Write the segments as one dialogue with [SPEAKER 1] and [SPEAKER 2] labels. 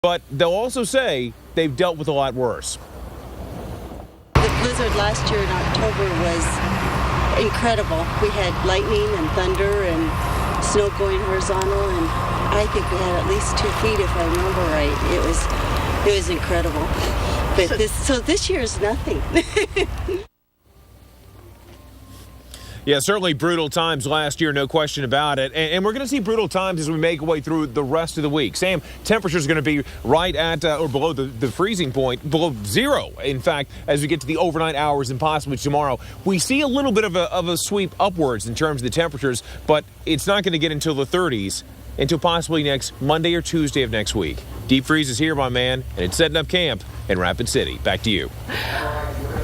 [SPEAKER 1] but they'll also say they've dealt with a lot worse.
[SPEAKER 2] The blizzard last year in October was incredible. We had lightning and thunder and snow going horizontal, and I think we had at least 2 feet, if I remember right. It was incredible. But this year is nothing.
[SPEAKER 1] Yeah, certainly brutal times last year, no question about it. And we're going to see brutal times as we make our way through the rest of the week. Sam, temperature's going to be right at or below the freezing point, below zero. In fact, as we get to the overnight hours and possibly tomorrow, we see a little bit of a sweep upwards in terms of the temperatures, but it's not going to get until the 30s until possibly next Monday or Tuesday of next week. Deep freeze is here, my man, and it's setting up camp in Rapid City. Back to you.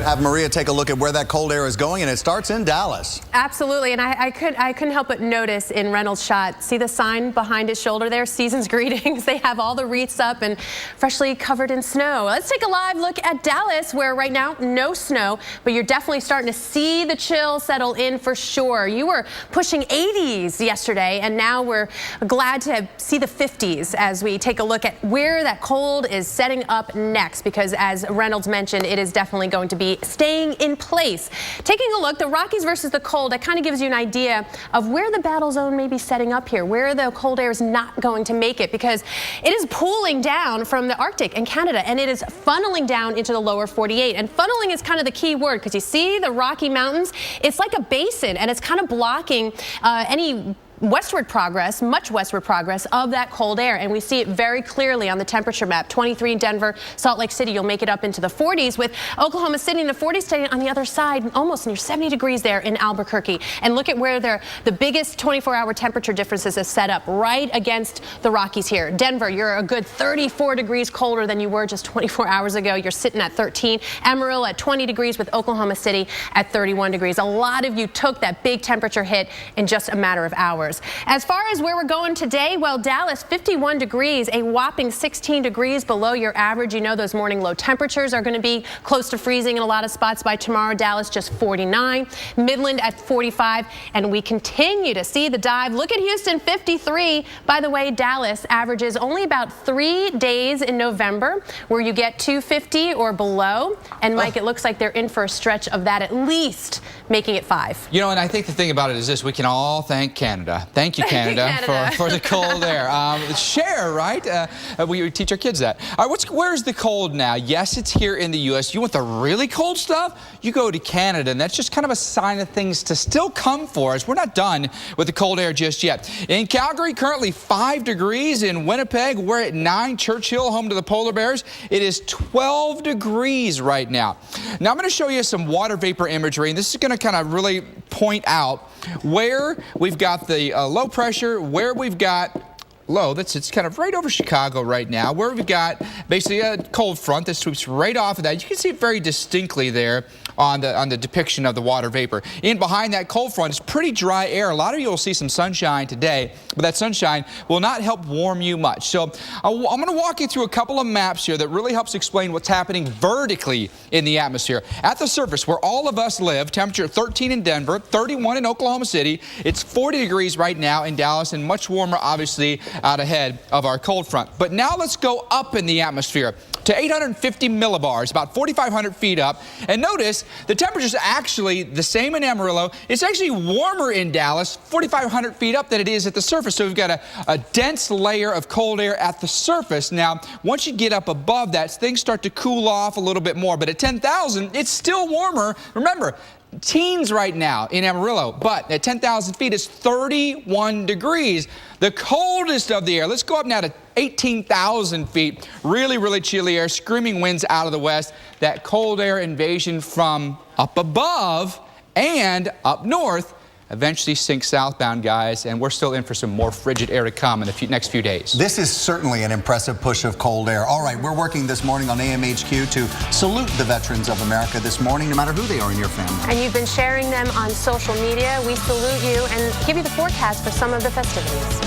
[SPEAKER 3] Have Maria take a look at where that cold air is going, and it starts in Dallas.
[SPEAKER 4] Absolutely, and I couldn't help but notice in Reynolds' shot, see the sign behind his shoulder there, Season's Greetings. They have all the wreaths up and freshly covered in snow. Let's take a live look at Dallas, where right now, no snow, but you're definitely starting to see the chill settle in for sure. You were pushing 80s yesterday, and now we're glad to see the 50s as we take a look at where that cold is setting up next, because as Reynolds mentioned, it is definitely going to be staying in place. Taking a look, the Rockies versus the cold, that kind of gives you an idea of where the battle zone may be setting up here, where the cold air is not going to make it, because it is pooling down from the Arctic and Canada, and it is funneling down into the lower 48. And funneling is kind of the key word, because you see the Rocky Mountains, it's like a basin, and it's kind of blocking any westward progress, much westward progress of that cold air, and we see it very clearly on the temperature map. 23 in Denver, Salt Lake City, you'll make it up into the 40s, with Oklahoma City in the 40s staying on the other side, almost near 70 degrees there in Albuquerque. And look at where the biggest 24-hour temperature differences is set up, right against the Rockies here. Denver, you're a good 34 degrees colder than you were just 24 hours ago. You're sitting at 13. Amarillo at 20 degrees, with Oklahoma City at 31 degrees. A lot of you took that big temperature hit in just a matter of hours. As far as where we're going today, well, Dallas, 51 degrees, a whopping 16 degrees below your average. You know those morning low temperatures are going to be close to freezing in a lot of spots by tomorrow. Dallas just 49, Midland at 45, and we continue to see the dive. Look at Houston, 53. By the way, Dallas averages only about 3 days in November where you get 250 or below. And Mike, it looks like they're in for a stretch of that, at least making it 5.
[SPEAKER 5] You know, and I think the thing about it is this: we can all thank Canada. Thank you, Canada, for the cold air. Share, right? We teach our kids that. All right, where's the cold now? Yes, it's here in the U.S. You want the really cold stuff? You go to Canada, and that's just kind of a sign of things to still come for us. We're not done with the cold air just yet. In Calgary, currently 5 degrees. In Winnipeg, we're at 9. Churchill, home to the polar bears, it is 12 degrees right now. Now, I'm going to show you some water vapor imagery, and this is going to kind of really point out where we've got the low pressure, where we've got low, it's kind of right over Chicago right now, where we've got basically a cold front that sweeps right off of that. You can see it very distinctly there on the depiction of the water vapor. In behind that cold front is pretty dry air. A lot of you will see some sunshine today, but that sunshine will not help warm you much. So I'm going to walk you through a couple of maps here that really helps explain what's happening vertically in the atmosphere. At the surface, where all of us live, temperature 13 in Denver, 31 in Oklahoma City. It's 40 degrees right now in Dallas, and much warmer, obviously, out ahead of our cold front. But now let's go up in the atmosphere to 850 millibars, about 4,500 feet up. And notice the temperature is actually the same in Amarillo. It's actually warmer in Dallas, 4,500 feet up, than it is at the surface. So we've got a dense layer of cold air at the surface. Now, once you get up above that, things start to cool off a little bit more. But at 10,000, it's still warmer. Remember, teens right now in Amarillo, but at 10,000 feet, it's 31 degrees. The coldest of the air. Let's go up now to 18,000 feet. Really, really chilly air, screaming winds out of the west. That cold air invasion from up above and up north eventually sinks southbound, guys, and we're still in for some more frigid air to come in the next few days.
[SPEAKER 3] This is certainly an impressive push of cold air. All right, we're working this morning on AMHQ to salute the veterans of America this morning, no matter who they are in your family.
[SPEAKER 4] And you've been sharing them on social media. We salute you and give you the forecast for some of the festivities.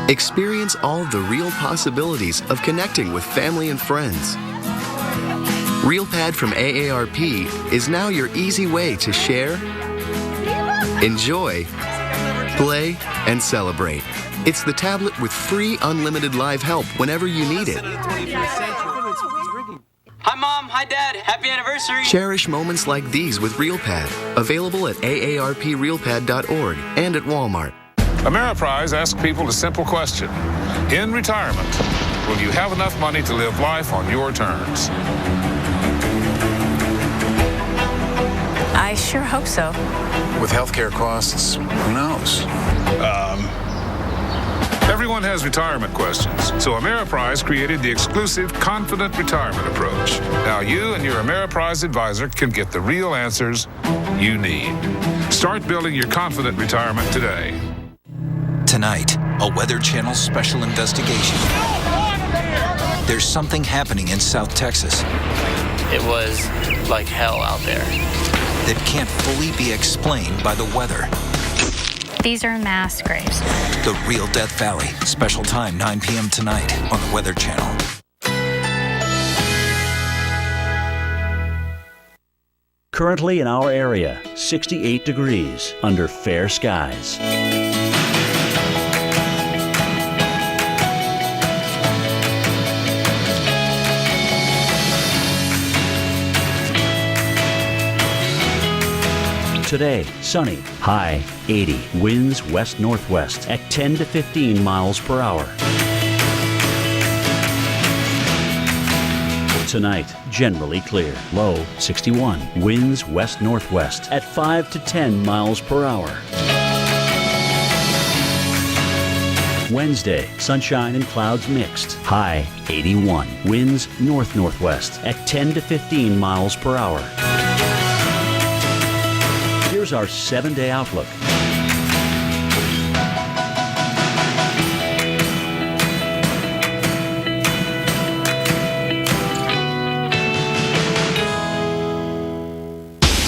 [SPEAKER 6] Experience all the real possibilities of connecting with family and friends. RealPad from AARP is now your easy way to share, enjoy, play, and celebrate. It's the tablet with free unlimited live help whenever you need it.
[SPEAKER 7] Hi, Mom. Hi, Dad. Happy anniversary.
[SPEAKER 6] Cherish moments like these with RealPad. Available at aarprealpad.org and at Walmart.
[SPEAKER 8] Ameriprise asks people a simple question. In retirement, will you have enough money to live life on your terms?
[SPEAKER 9] I sure hope so.
[SPEAKER 10] With healthcare costs, who knows?
[SPEAKER 8] Everyone has retirement questions, so Ameriprise created the exclusive Confident Retirement approach. Now you and your Ameriprise advisor can get the real answers you need. Start building your Confident Retirement today.
[SPEAKER 11] Tonight, a Weather Channel special investigation. There's something happening in South Texas.
[SPEAKER 7] It was like hell out there.
[SPEAKER 11] That can't fully be explained by the weather.
[SPEAKER 9] These are mass graves.
[SPEAKER 11] The Real Death Valley. Special time, 9 p.m. tonight on the Weather Channel.
[SPEAKER 12] Currently in our area, 68 degrees under fair skies. Today, sunny, high 80, winds west-northwest at 10 to 15 miles per hour. Tonight, generally clear, low 61, winds west-northwest at 5 to 10 miles per hour. Wednesday, sunshine and clouds mixed, high 81, winds north-northwest at 10 to 15 miles per hour. Here's our 7-day outlook.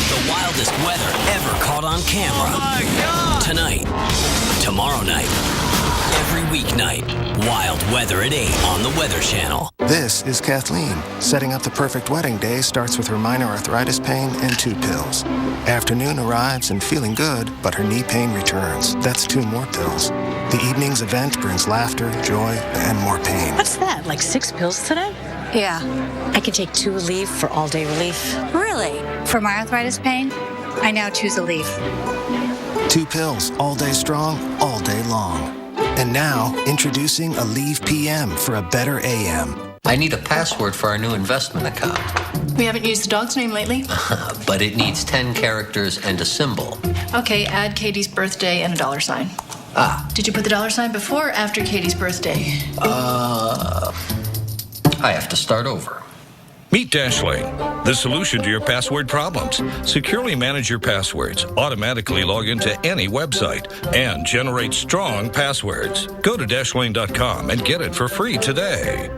[SPEAKER 13] The wildest weather ever caught on camera. Oh my God! Tonight, tomorrow night, every weeknight, wild weather at 8 on the Weather Channel.
[SPEAKER 14] This is Kathleen. Setting up the perfect wedding day starts with her minor arthritis pain and 2 pills. Afternoon arrives and feeling good, but her knee pain returns. That's 2 more pills. The evening's event brings laughter, joy, and more pain.
[SPEAKER 9] What's that, like 6 pills today?
[SPEAKER 15] Yeah. I can take 2 Aleve for all-day relief.
[SPEAKER 2] Really?
[SPEAKER 15] For my arthritis pain, I now choose Aleve.
[SPEAKER 14] 2 pills, all day strong, all day long. And now, introducing Aleve PM for a better AM.
[SPEAKER 16] I need a password for our new investment account.
[SPEAKER 9] We haven't used the dog's name lately.
[SPEAKER 16] But it needs 10 characters and a symbol.
[SPEAKER 9] Okay, add Katie's birthday and a $sign.
[SPEAKER 16] Ah.
[SPEAKER 9] Did you put the $sign before or after Katie's birthday?
[SPEAKER 16] I have to start over.
[SPEAKER 17] Meet Dashlane, the solution to your password problems. Securely manage your passwords, automatically log into any website, and generate strong passwords. Go to Dashlane.com and get it for free today.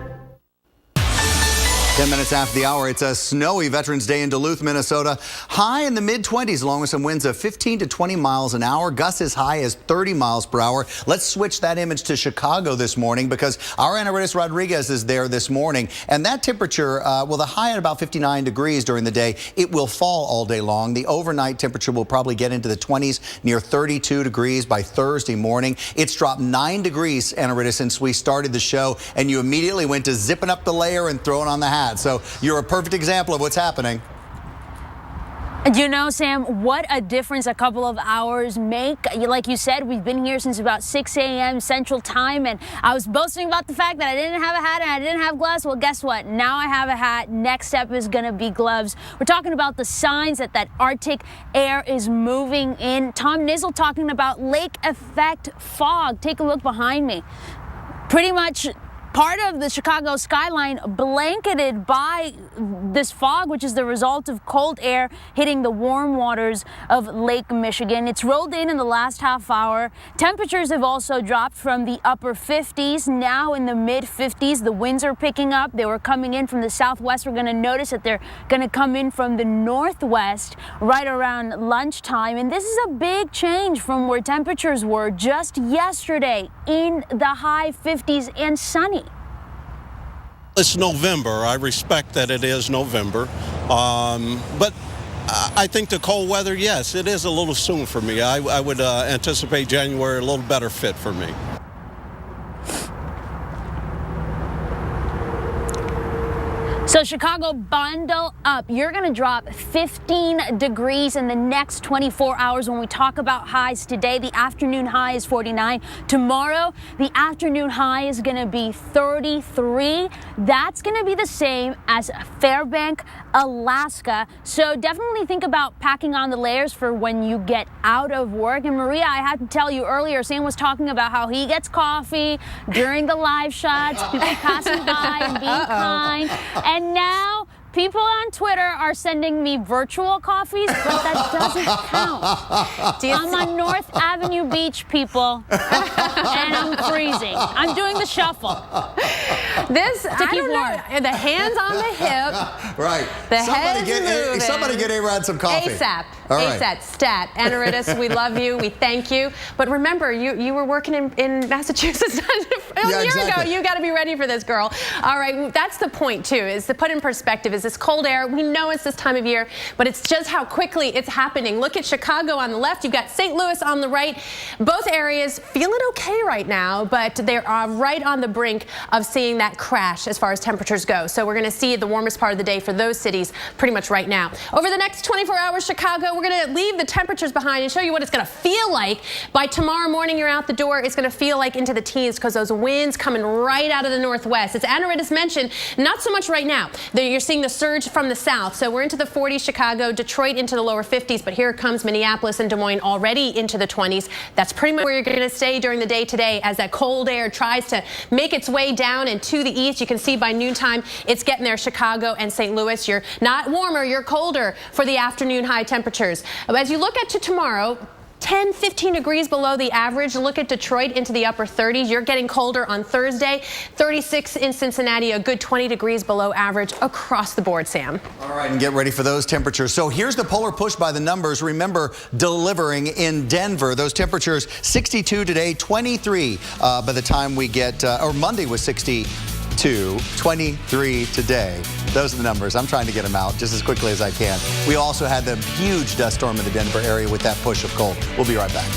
[SPEAKER 3] 10 minutes after the hour, it's a snowy Veterans Day in Duluth, Minnesota. High in the mid-20s, along with some winds of 15 to 20 miles an hour. Gusts as high as 30 miles per hour. Let's switch that image to Chicago this morning because our Ana Ritis Rodriguez is there this morning. And that temperature, well, the high at about 59 degrees during the day. It will fall all day long. The overnight temperature will probably get into the 20s, near 32 degrees by Thursday morning. It's dropped 9 degrees, Ana Ritis, since we started the show. And you immediately went to zipping up the layer and throwing on the hat. So you're a perfect example of what's happening.
[SPEAKER 18] You know, Sam, what a difference a couple of hours make. Like you said, we've been here since about 6 a.m. Central Time, and I was boasting about the fact that I didn't have a hat and I didn't have gloves. Well, guess what? Now I have a hat. Next step is going to be gloves. We're talking about the signs that Arctic air is moving in. Tom Nizzle talking about lake effect fog. Take a look behind me. Pretty much part of the Chicago skyline blanketed by this fog, which is the result of cold air hitting the warm waters of Lake Michigan. It's rolled in the last half hour. Temperatures have also dropped from the upper 50s, now in the mid 50s. The winds are picking up. They were coming in from the southwest. We're going to notice that they're going to come in from the northwest right around lunchtime. And this is a big change from where temperatures were just yesterday in the high 50s and sunny.
[SPEAKER 19] It's November. I respect that it is November, but I think the cold weather, yes, it is a little soon for me. I would anticipate January a little better fit for me.
[SPEAKER 18] So Chicago, bundle up. You're going to drop 15 degrees in the next 24 hours. When we talk about highs today, the afternoon high is 49. Tomorrow, the afternoon high is going to be 33. That's going to be the same as Fairbanks, Alaska. So definitely think about packing on the layers for when you get out of work. And Maria, I had to tell you earlier, Sam was talking about how he gets coffee during the live shots, people passing by and being kind. And now people on Twitter are sending me virtual coffees, but that doesn't count. I'm on North Avenue Beach, people, and I'm freezing. I'm doing the shuffle.
[SPEAKER 4] This, I don't know, the hands on the hip.
[SPEAKER 3] Right.
[SPEAKER 4] The head's moving.
[SPEAKER 3] Somebody get A-Rod some coffee.
[SPEAKER 4] ASAP.
[SPEAKER 3] All right.
[SPEAKER 4] ASAP. Stat. Anaritis, we love you. We thank you. But remember, you were working in Massachusetts a year ago. You got to be ready for this, girl. All right. That's the point, too, is to put in perspective is this cold air. We know it's this time of year, but it's just how quickly it's happening. Look at Chicago on the left. You've got St. Louis on the right. Both areas feeling okay right now, but they're right on the brink of seeing that crash as far as temperatures go. So we're going to see the warmest part of the day for those cities pretty much right now. Over the next 24 hours, Chicago, we're going to leave the temperatures behind and show you what it's going to feel like. By tomorrow morning, you're out the door. It's going to feel like into the teens because those winds coming right out of the northwest. As Anaritis mentioned, not so much right now. You're seeing the surge from the south. So we're into the 40s, Chicago, Detroit into the lower 50s, but here comes Minneapolis and Des Moines already into the 20s. That's pretty much where you're going to stay during the day today as that cold air tries to make its way down and to the east. You can see by noontime, it's getting there. Chicago and St. Louis, you're not warmer, you're colder for the afternoon high temperatures. As you look at to tomorrow, 10, 15 degrees below the average. Look at Detroit into the upper 30s. You're getting colder on Thursday. 36 in Cincinnati, a good 20 degrees below average across the board, Sam.
[SPEAKER 3] All right, and get ready for those temperatures. So here's the polar push by the numbers. Remember, delivering in Denver. Those temperatures, 62 today, 23 by the time we get, or Monday was 62, 23 today. Those are the numbers. I'm trying to get them out just as quickly as I can. We also had the huge dust storm in the Denver area with that push of cold. We'll be right back.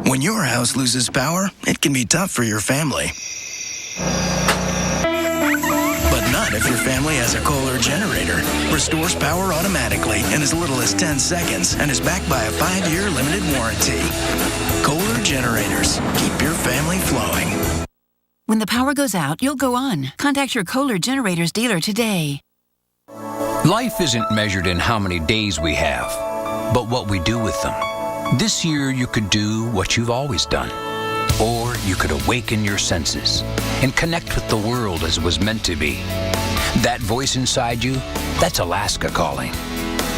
[SPEAKER 20] When your house loses power, it can be tough for your family. But not if your family has a Kohler generator. Restores power automatically in as little as 10 seconds and is backed by a 5-year limited warranty. Kohler generators. Keep your family flowing.
[SPEAKER 21] When the power goes out, you'll go on. Contact your Kohler Generators dealer today.
[SPEAKER 11] Life isn't measured in how many days we have, but what we do with them. This year, you could do what you've always done. Or you could awaken your senses and connect with the world as it was meant to be. That voice inside you, that's Alaska calling.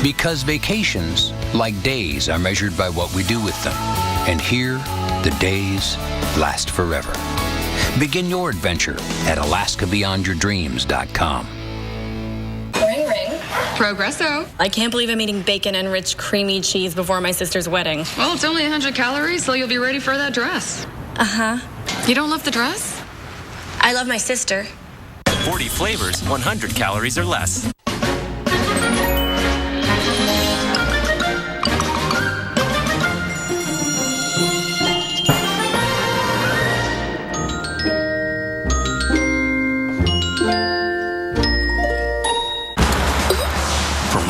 [SPEAKER 11] Because vacations, like days, are measured by what we do with them. And here, the days last forever. Begin your adventure at AlaskaBeyondYourDreams.com.
[SPEAKER 22] Ring, ring. Progresso. I can't believe I'm eating bacon-enriched creamy cheese before my sister's wedding.
[SPEAKER 23] Well, it's only 100 calories, so you'll be ready for that dress.
[SPEAKER 22] Uh-huh.
[SPEAKER 23] You don't love the dress?
[SPEAKER 22] I love my sister.
[SPEAKER 24] 40 flavors, 100 calories or less.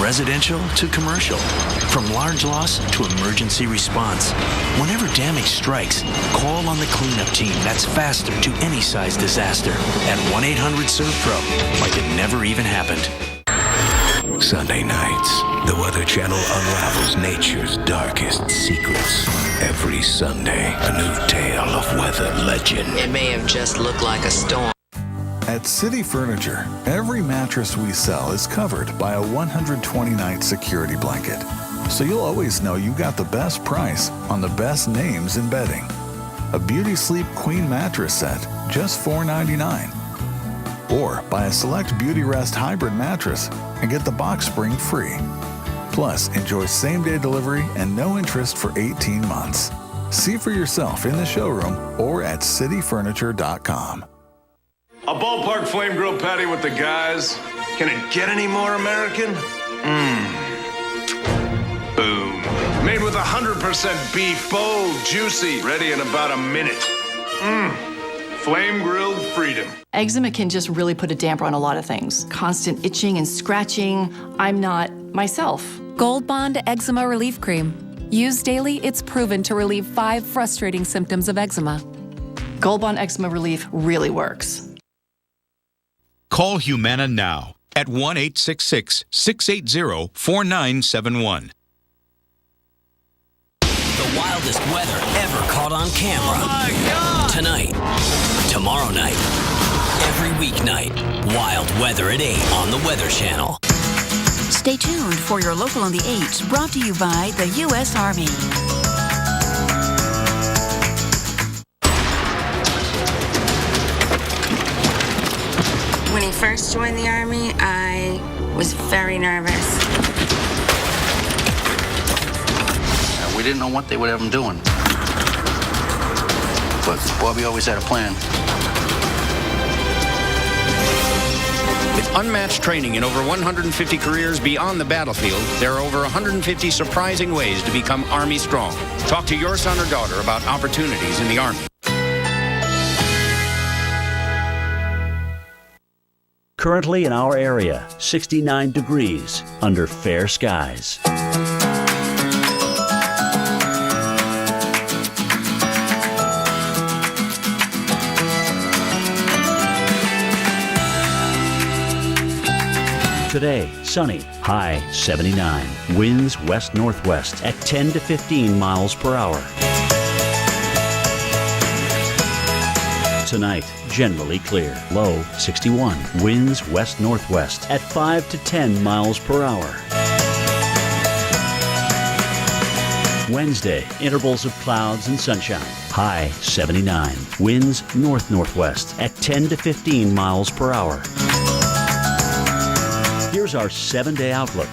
[SPEAKER 25] Residential to commercial, from large loss to emergency response. Whenever damage strikes, call on the cleanup team that's faster to any size disaster at 1-800-SERVPRO, like it never even happened.
[SPEAKER 26] Sunday nights, the Weather Channel unravels nature's darkest secrets. Every Sunday, a new tale of weather legend.
[SPEAKER 27] It may have just looked like a storm.
[SPEAKER 10] At City Furniture, every mattress we sell is covered by a 120-night security blanket. So you'll always know you got the best price on the best names in bedding. A Beauty Sleep Queen mattress set, just $4.99. Or buy a select Beauty Rest hybrid mattress and get the box spring free. Plus, enjoy same-day delivery and no interest for 18 months. See for yourself in the showroom or at cityfurniture.com.
[SPEAKER 1] A ballpark flame grilled patty with the guys. Can it get any more American? Boom. Made with 100% beef, bold, juicy, ready in about a minute. Flame grilled freedom.
[SPEAKER 5] Eczema can just really put a damper on a lot of things. Constant itching and scratching. I'm not myself.
[SPEAKER 6] Gold Bond Eczema Relief Cream. Used daily, it's proven to relieve 5 frustrating symptoms of eczema.
[SPEAKER 5] Gold Bond Eczema Relief really works.
[SPEAKER 7] Call Humana now at 1-866-680-4971.
[SPEAKER 8] The wildest weather ever caught on camera. Oh my God! Tonight, tomorrow night, every weeknight. Wild weather at 8 on the Weather Channel.
[SPEAKER 21] Stay tuned for your Local on the 8, brought to you by the U.S. Army.
[SPEAKER 12] When he first joined the Army, I was very nervous.
[SPEAKER 13] We didn't know what they would have him doing. But Bobby always had a plan.
[SPEAKER 28] With unmatched training in over 150 careers beyond the battlefield, there are over 150 surprising ways to become Army strong. Talk to your son or daughter about opportunities in the Army.
[SPEAKER 29] Currently in our area, 69 degrees under fair skies. Today, sunny, high 79. Winds west-northwest at 10 to 15 miles per hour. Tonight, generally clear, low 61. Winds west-northwest at 5 to 10 miles per hour. Wednesday, intervals of clouds and sunshine. High 79. Winds north-northwest at 10 to 15 miles per hour. Here's our 7-day outlook.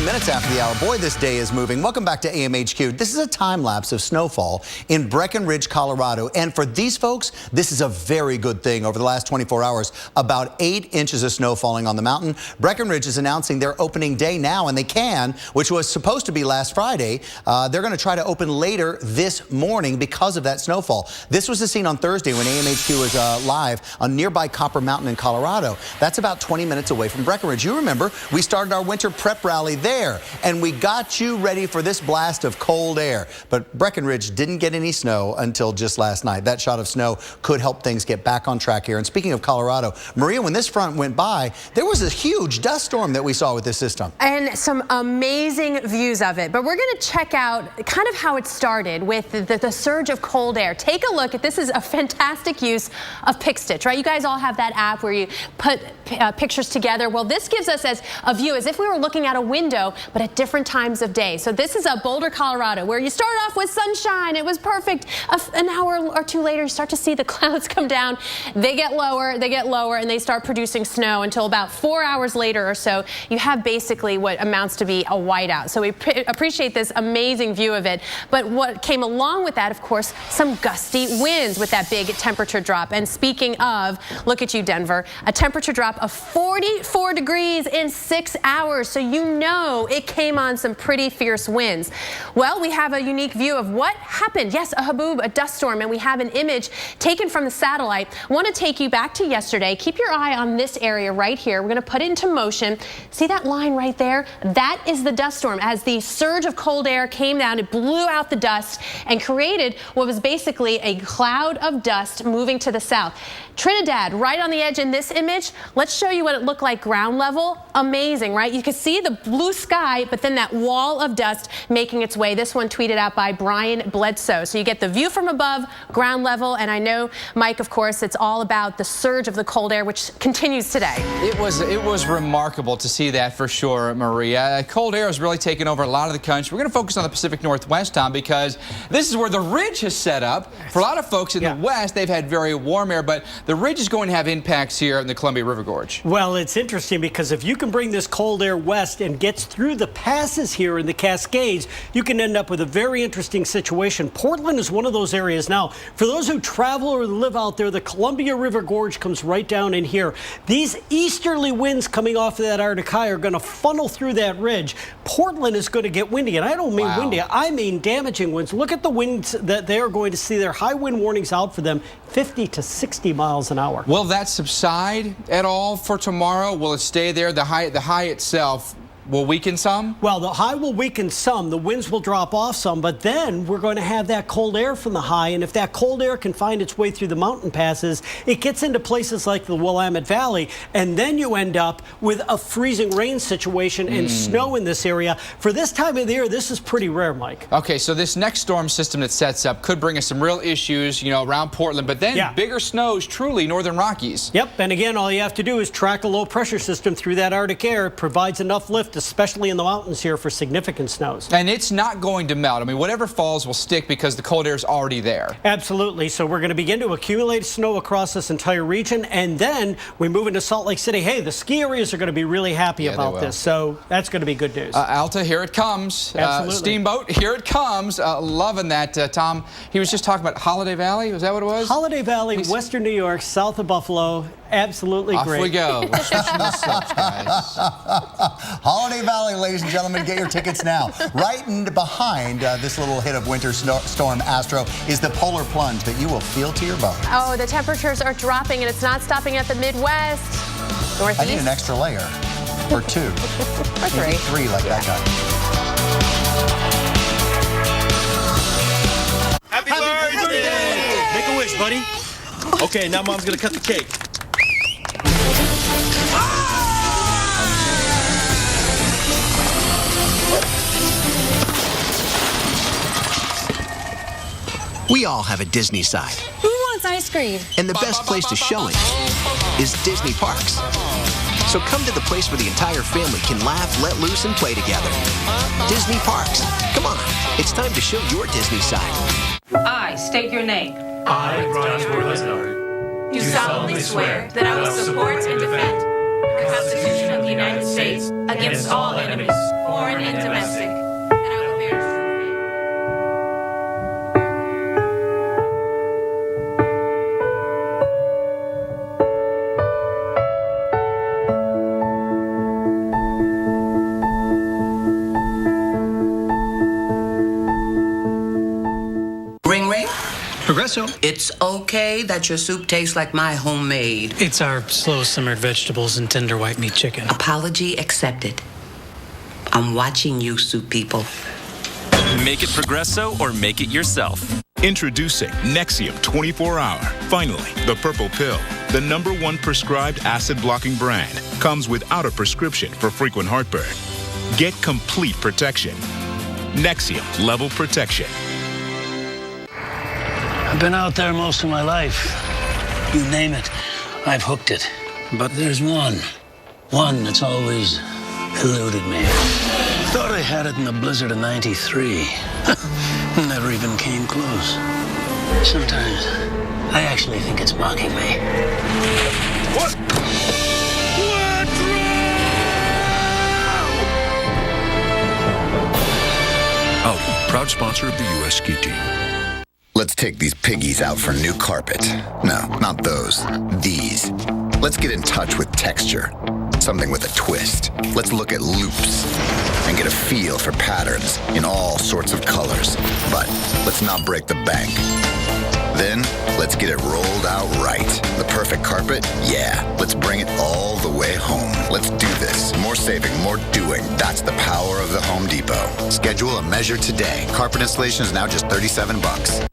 [SPEAKER 3] Minutes after the hour. Boy, this day is moving. Welcome back to AMHQ. This is a time lapse of snowfall in Breckenridge, Colorado. And for these folks, this is a very good thing. Over the last 24 hours, about 8 inches of snow falling on the mountain. Breckenridge is announcing their opening day now, and they can, which was supposed to be last Friday. They're going to try to open later this morning because of that snowfall. This was the scene on Thursday when AMHQ was live on nearby Copper Mountain in Colorado. That's about 20 minutes away from Breckenridge. You remember, we started our winter prep rally there, and we got you ready for this blast of cold air. But Breckenridge didn't get any snow until just last night. That shot of snow could help things get back on track here. And speaking of Colorado, Maria, when this front went by, there was a huge dust storm that we saw with this system.
[SPEAKER 4] And some amazing views of it. But we're going to check out kind of how it started with the surge of cold air. Take a look at this. Is a fantastic use of PicStitch, right? You guys all have that app where you put pictures together. Well, this gives us as a view as if we were looking at a window, but at different times of day. So this is Boulder, Colorado, where you start off with sunshine. It was perfect. An hour or two later, you start to see the clouds come down. They get lower, and they start producing snow until about 4 hours later or so. You have basically what amounts to be a whiteout. So we appreciate this amazing view of it. But what came along with that, of course, some gusty winds with that big temperature drop. And speaking of, look at you, Denver, a temperature drop of 44 degrees in 6 hours. So you know it came on some pretty fierce winds. Well, we have a unique view of what happened. Yes, a haboob, a dust storm, and we have an image taken from the satellite. I want to take you back to yesterday. Keep your eye on this area right here. We're going to put it into motion. See that line right there? That is the dust storm. As the surge of cold air came down, it blew out the dust and created what was basically a cloud of dust moving to the south. Trinidad, right on the edge in this image. Let's show you what it looked like ground level. Amazing, right? You can see the blue sky, but then that wall of dust making its way. This one tweeted out by Brian Bledsoe. So you get the view from above, ground level, and I know, Mike, of course, it's all about the surge of the cold air, which continues today.
[SPEAKER 2] It was remarkable to see that for sure, Maria. Cold air has really taken over a lot of the country. We're going to focus on the Pacific Northwest, Tom, because this is where the ridge has set up. For a lot of folks in the west, they've had very warm air, but the ridge is going to have impacts here in the Columbia River Gorge.
[SPEAKER 9] Well, it's interesting because if you can bring this cold air west and gets through the passes here in the Cascades, you can end up with a very interesting situation. Portland is one of those areas. Now, for those who travel or live out there, the Columbia River Gorge comes right down in here. These easterly winds coming off of that Arctic high are going to funnel through that ridge. Portland is going to get windy, and I don't mean windy, I mean damaging winds. Look at the winds that they are going to see. Their high wind warnings out for them, 50 to 60 miles an hour.
[SPEAKER 2] Will that subside at all for tomorrow? Will it stay there? The high itself will weaken some?
[SPEAKER 9] Well, the high will weaken some. The winds will drop off some, but then we're going to have that cold air from the high, and if that cold air can find its way through the mountain passes, it gets into places like the Willamette Valley, and then you end up with a freezing rain situation and snow in this area. For this time of the year, this is pretty rare, Mike.
[SPEAKER 2] Okay, so this next storm system that sets up could bring us some real issues, you know, around Portland, but then bigger snows, truly, northern Rockies.
[SPEAKER 9] Yep, and again, all you have to do is track a low pressure system through that Arctic air. It provides enough lift, especially in the mountains here, for significant snows.
[SPEAKER 2] And it's not going to melt. I mean, whatever falls will stick because the cold air is already there.
[SPEAKER 9] Absolutely. So we're going to begin to accumulate snow across this entire region, and then we move into Salt Lake City. Hey, the ski areas are going to be really happy about this, so that's going to be good news.
[SPEAKER 2] Alta, here it comes.
[SPEAKER 9] Absolutely.
[SPEAKER 2] Steamboat, here it comes. Loving that, Tom. He was just talking about Holiday Valley. Was that what it was?
[SPEAKER 9] Holiday Valley, Western New York, south of Buffalo. Absolutely great.
[SPEAKER 2] Off we go. We're switching this up, guys.
[SPEAKER 3] Holiday Valley, ladies and gentlemen, get your tickets now. Right behind this little hit of winter storm, Astro, is the polar plunge that you will feel to your bones.
[SPEAKER 4] Oh, the temperatures are dropping, and it's not stopping at the Midwest. Northeast.
[SPEAKER 3] I need an extra layer. Or two.
[SPEAKER 4] Or three.
[SPEAKER 3] Maybe three, like that guy.
[SPEAKER 14] Happy birthday! Make a wish, buddy. Okay, now Mom's gonna cut the cake.
[SPEAKER 15] We all have a Disney side.
[SPEAKER 22] Who wants ice cream?
[SPEAKER 15] And the best place to show it is Disney Parks. So come to the place where the entire family can laugh, let loose, and play together. Disney Parks. Come on, it's time to show your Disney side.
[SPEAKER 22] I state your name.
[SPEAKER 14] I, Joshua Lesnar.
[SPEAKER 22] Do solemnly swear that I will support and defend the Constitution of the United States against all enemies, foreign and domestic, and I will bear true
[SPEAKER 27] Ring ring?
[SPEAKER 14] Progresso.
[SPEAKER 27] It's okay that your soup tastes like my homemade.
[SPEAKER 14] It's our slow simmered vegetables and tender white meat chicken.
[SPEAKER 27] Apology accepted. I'm watching you, soup people.
[SPEAKER 24] Make it Progresso or make it yourself.
[SPEAKER 16] Introducing Nexium 24-Hour. Finally, the purple pill. The #1 prescribed acid-blocking brand. Comes without a prescription for frequent heartburn. Get complete protection. Nexium Level Protection.
[SPEAKER 17] I've been out there most of my life. You name it, I've hooked it. But there's one that's always eluded me. Thought I had it in the blizzard of '93. Never even came close. Sometimes I actually think it's mocking me.
[SPEAKER 16] What?
[SPEAKER 26] Audi, proud sponsor of the U.S. ski team.
[SPEAKER 18] Let's take these piggies out for new carpet. No, not those. These. Let's get in touch with texture. Something with a twist. Let's look at loops and get a feel for patterns in all sorts of colors. But let's not break the bank. Then, let's get it rolled out right. The perfect carpet? Yeah. Let's bring it all the way home. Let's do this. More saving, more doing. That's the power of the Home Depot. Schedule a measure today. Carpet installation is now just $37.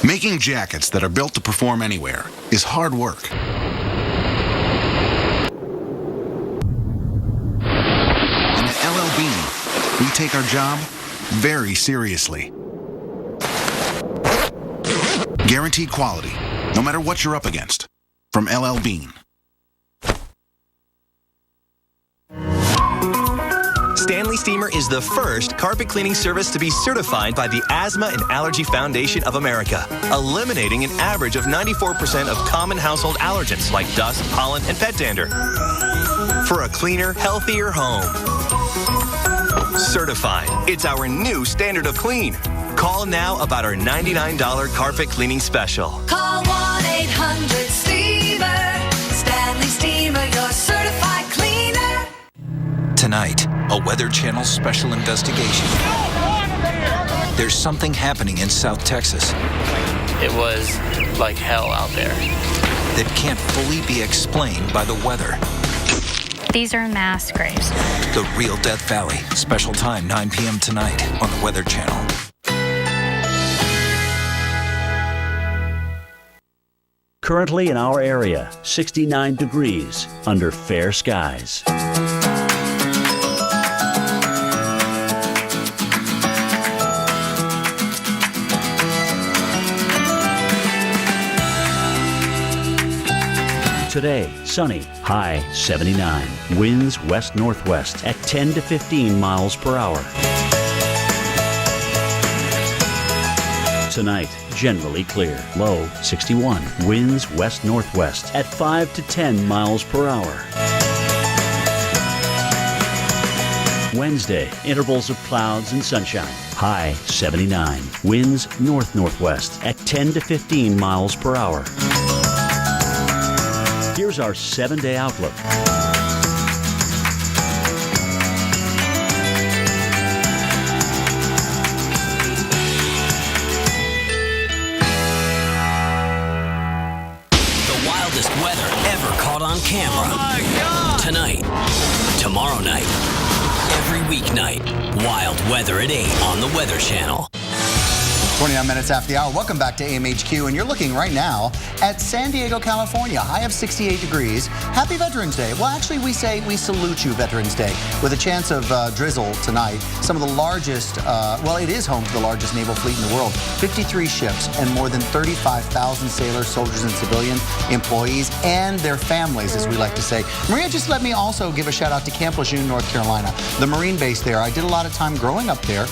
[SPEAKER 1] Making jackets that are built to perform anywhere is hard work. And at LL Bean, we take our job very seriously. Guaranteed quality, no matter what you're up against. From LL Bean.
[SPEAKER 24] Stanley Steamer is the first carpet cleaning service to be certified by the Asthma and Allergy Foundation of America, eliminating an average of 94% of common household allergens like dust, pollen, and pet dander. For a cleaner, healthier home. Certified. It's our new standard of clean. Call now about our $99 carpet cleaning special.
[SPEAKER 5] Call 1-800-STEAMER. Stanley Steamer, your certified cleaner.
[SPEAKER 6] Tonight, a Weather Channel special investigation. There's something happening in South Texas.
[SPEAKER 24] It was like hell out there.
[SPEAKER 6] That can't fully be explained by the weather.
[SPEAKER 10] These are mass graves.
[SPEAKER 6] The Real Death Valley. Special time, 9 p.m. tonight on the Weather Channel.
[SPEAKER 29] Currently in our area, 69 degrees under fair skies. Today, sunny, high 79. Winds west-northwest at 10 to 15 miles per hour. Tonight, generally clear, low 61. Winds west-northwest at 5 to 10 miles per hour. Wednesday, intervals of clouds and sunshine. High 79. Winds north-northwest at 10 to 15 miles per hour. Here's our 7-day outlook.
[SPEAKER 8] The wildest weather ever caught on camera.
[SPEAKER 24] Oh my God!
[SPEAKER 8] Tonight, tomorrow night, every weeknight. Wild weather at 8 on the Weather Channel.
[SPEAKER 3] 29 minutes after the hour. Welcome back to AMHQ, and you're looking right now at San Diego, California. High of 68 degrees. Happy Veterans Day. Well, actually, we say we salute you Veterans Day with a chance of drizzle tonight. Some of the largest, well, it is home to the largest naval fleet in the world. 53 ships and more than 35,000 sailors, soldiers, and civilian employees and their families, as we like to say. Maria, just let me also give a shout out to Camp Lejeune, North Carolina, the Marine base there. I did a lot of time growing up there.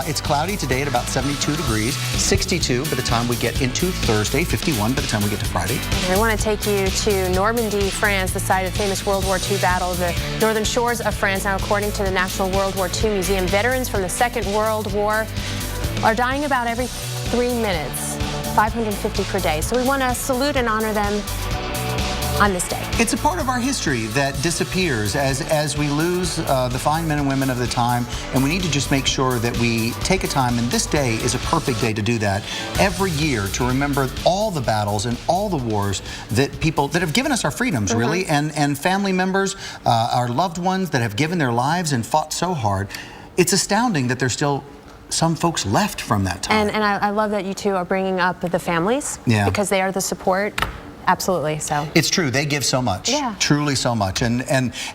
[SPEAKER 3] It's cloudy today at about 72 degrees. 62 by the time we get into Thursday, 51 by the time we get to Friday.
[SPEAKER 4] I want to take you to Normandy, France, the site of the famous World War II battle, the northern shores of France. Now, according to the National World War II Museum, veterans from the Second World War are dying about every 3 minutes, 550 per day. So we want to salute and honor them on this day.
[SPEAKER 3] It's a part of our history that disappears as we lose the fine men and women of the time, and we need to just make sure that we take a time, and this day is a perfect day to do that, every year to remember all the battles and all the wars that people that have given us our freedoms, really, and family members, our loved ones that have given their lives and fought so hard. It's astounding that there's still some folks left from that time.
[SPEAKER 4] And I love that you two are bringing up the families, because they are the support. Absolutely. So
[SPEAKER 3] it's true. They give so much.
[SPEAKER 4] Yeah.
[SPEAKER 3] Truly so much. And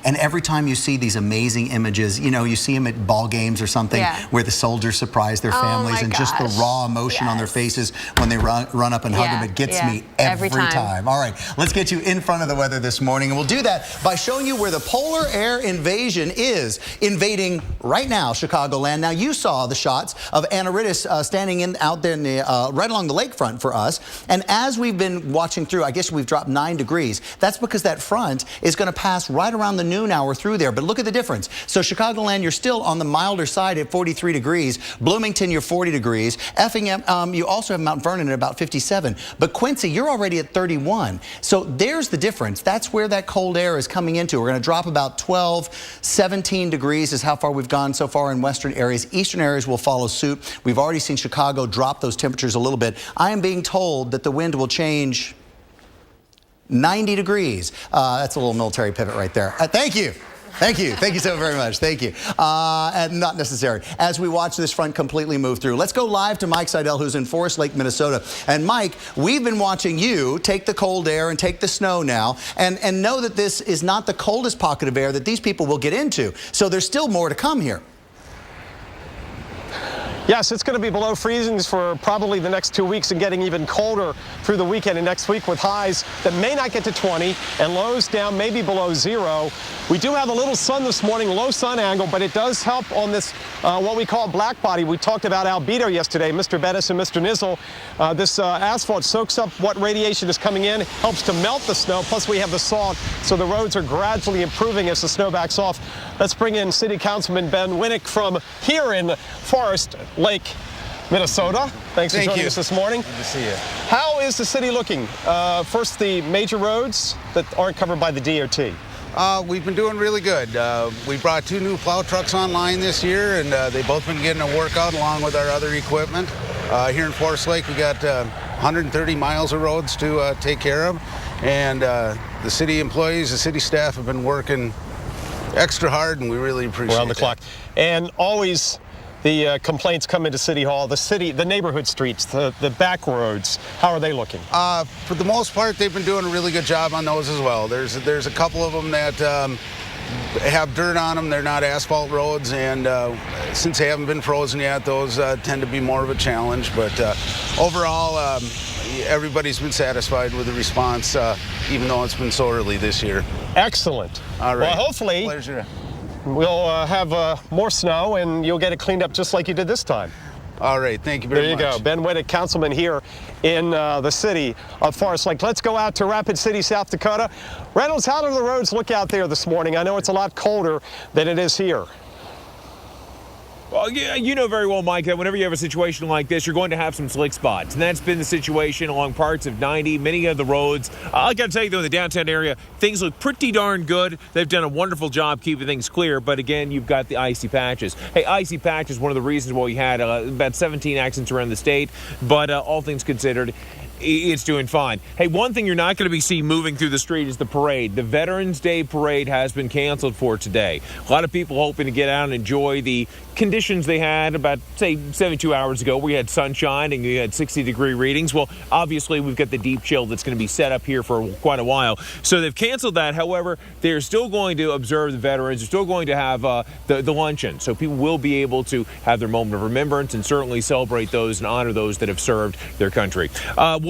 [SPEAKER 3] every time you see these amazing images, you know, you see them at ball games or something where the soldiers surprise their families and just the raw emotion on their faces when they run up and hug them. It gets me every time. All right, let's get you in front of the weather this morning. And we'll do that by showing you where the polar air invasion is invading right now, Chicagoland. Now, you saw the shots of Anaritis standing out there in the, right along the lakefront for us. And as we've been watching through, I guess we've dropped 9 degrees. That's because that front is going to pass right around the noon hour through there. But look at the difference. So Chicagoland, you're still on the milder side at 43 degrees. Bloomington, you're 40 degrees. Effingham, you also have Mount Vernon at about 57. But Quincy, you're already at 31. So there's the difference. That's where that cold air is coming into. We're going to drop about 12, 17 degrees is how far we've gone so far in western areas. Eastern areas will follow suit. We've already seen Chicago drop those temperatures a little bit. I am being told that the wind will change 90 degrees. That's a little military pivot right there. Thank you. Thank you. Thank you so very much. Thank you. And not necessary. As we watch this front completely move through, let's go live to Mike Seidel, who's in Forest Lake, Minnesota. And Mike, we've been watching you take the cold air and take the snow now, and know that this is not the coldest pocket of air that these people will get into. So there's still more to come here.
[SPEAKER 7] Yes, it's going to be below freezing for probably the next 2 weeks and getting even colder through the weekend and next week with highs that may not get to 20 and lows down maybe below 0. We do have a little sun this morning, low sun angle, but it does help on this what we call black body. We talked about albedo yesterday, Mr. Bettis and Mr. Nizzle. This asphalt soaks up what radiation is coming in, helps to melt the snow, plus we have the salt, so the roads are gradually improving as the snow backs off. Let's bring in City Councilman Ben Winnick from here in Forest Lake, Minnesota. Thanks for joining us this morning.
[SPEAKER 11] Good to see you.
[SPEAKER 7] How is the city looking? First, the major roads that aren't covered by the DOT.
[SPEAKER 11] We've been doing really good. We brought 2 new plow trucks online this year, and they've both been getting a workout along with our other equipment. Here in Forest Lake, we got 130 miles of roads to take care of, and the city employees, the city staff have been working extra hard, and we really appreciate it.
[SPEAKER 7] Around the clock. And always the complaints come into City Hall, the neighborhood streets, the back roads. How are they looking?
[SPEAKER 11] For the most part, they've been doing a really good job on those as well. There's a couple of them that have dirt on them. They're not asphalt roads, and since they haven't been frozen yet, those tend to be more of a challenge. But overall, everybody's been satisfied with the response, even though it's been so early this year.
[SPEAKER 7] Excellent.
[SPEAKER 11] All right.
[SPEAKER 7] Well, hopefully
[SPEAKER 11] Pleasure.
[SPEAKER 7] we'll have more snow and you'll get it cleaned up just like you did this time.
[SPEAKER 11] All right. Thank you very much.
[SPEAKER 7] There you go. Ben Winnick, councilman here in the city of Forest Lake. Let's go out to Rapid City, South Dakota. Reynolds, how do the roads look out there this morning? I know it's a lot colder than it is here.
[SPEAKER 12] Well, you know very well, Mike, that whenever you have a situation like this, you're going to have some slick spots. And that's been the situation along parts of 90, many of the roads. I got to tell you, though, in the downtown area, things look pretty darn good. They've done a wonderful job keeping things clear. But again, you've got the icy patches. Hey, icy patches, one of the reasons why we had about 17 accidents around the state. But all things considered, it's doing fine. Hey, one thing you're not going to be seeing moving through the street is the parade. The Veterans Day Parade has been canceled for today. A lot of people hoping to get out and enjoy the conditions they had about, say, 72 hours ago. We had sunshine and we had 60-degree readings. Well, obviously, we've got the deep chill that's going to be set up here for quite a while. So they've canceled that. However, they're still going to observe the veterans. They're still going to have the luncheon. So people will be able to have their moment of remembrance and certainly celebrate those and honor those that have served their country.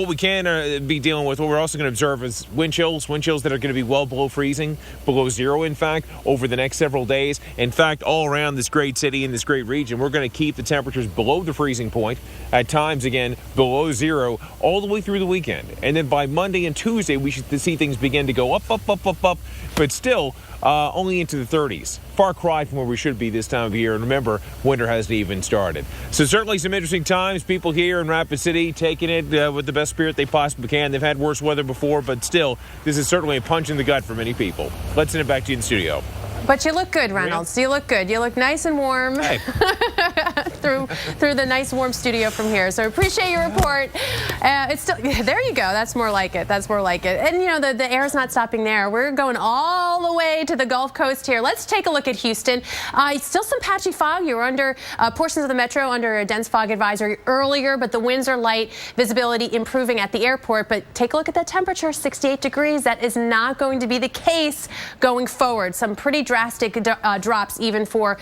[SPEAKER 12] What we can be dealing with, what we're also going to observe is wind chills that are going to be well below freezing, below 0, in fact, over the next several days. In fact, all around this great city and this great region, we're going to keep the temperatures below the freezing point, at times, again, below 0, all the way through the weekend. And then by Monday and Tuesday, we should see things begin to go up, but still only into the 30s. Far cry from where we should be this time of year. And remember, winter hasn't even started. So certainly some interesting times. People here in Rapid City taking it with the best spirit they possibly can. They've had worse weather before, but still, this is certainly a punch in the gut for many people. Let's send it back to you in the studio.
[SPEAKER 4] But you look good, Reynolds. You look good. You look nice and warm through the nice warm studio from here. So appreciate your report. It's still, there you go. That's more like it. That's more like it. And you know, the air's not stopping there. We're going all the way to the Gulf Coast here. Let's take a look at Houston. Still some patchy fog. You were under portions of the metro under a dense fog advisory earlier, but the winds are light. Visibility improving at the airport. But take a look at that temperature, 68 degrees. That is not going to be the case going forward. Some pretty drastic drops even for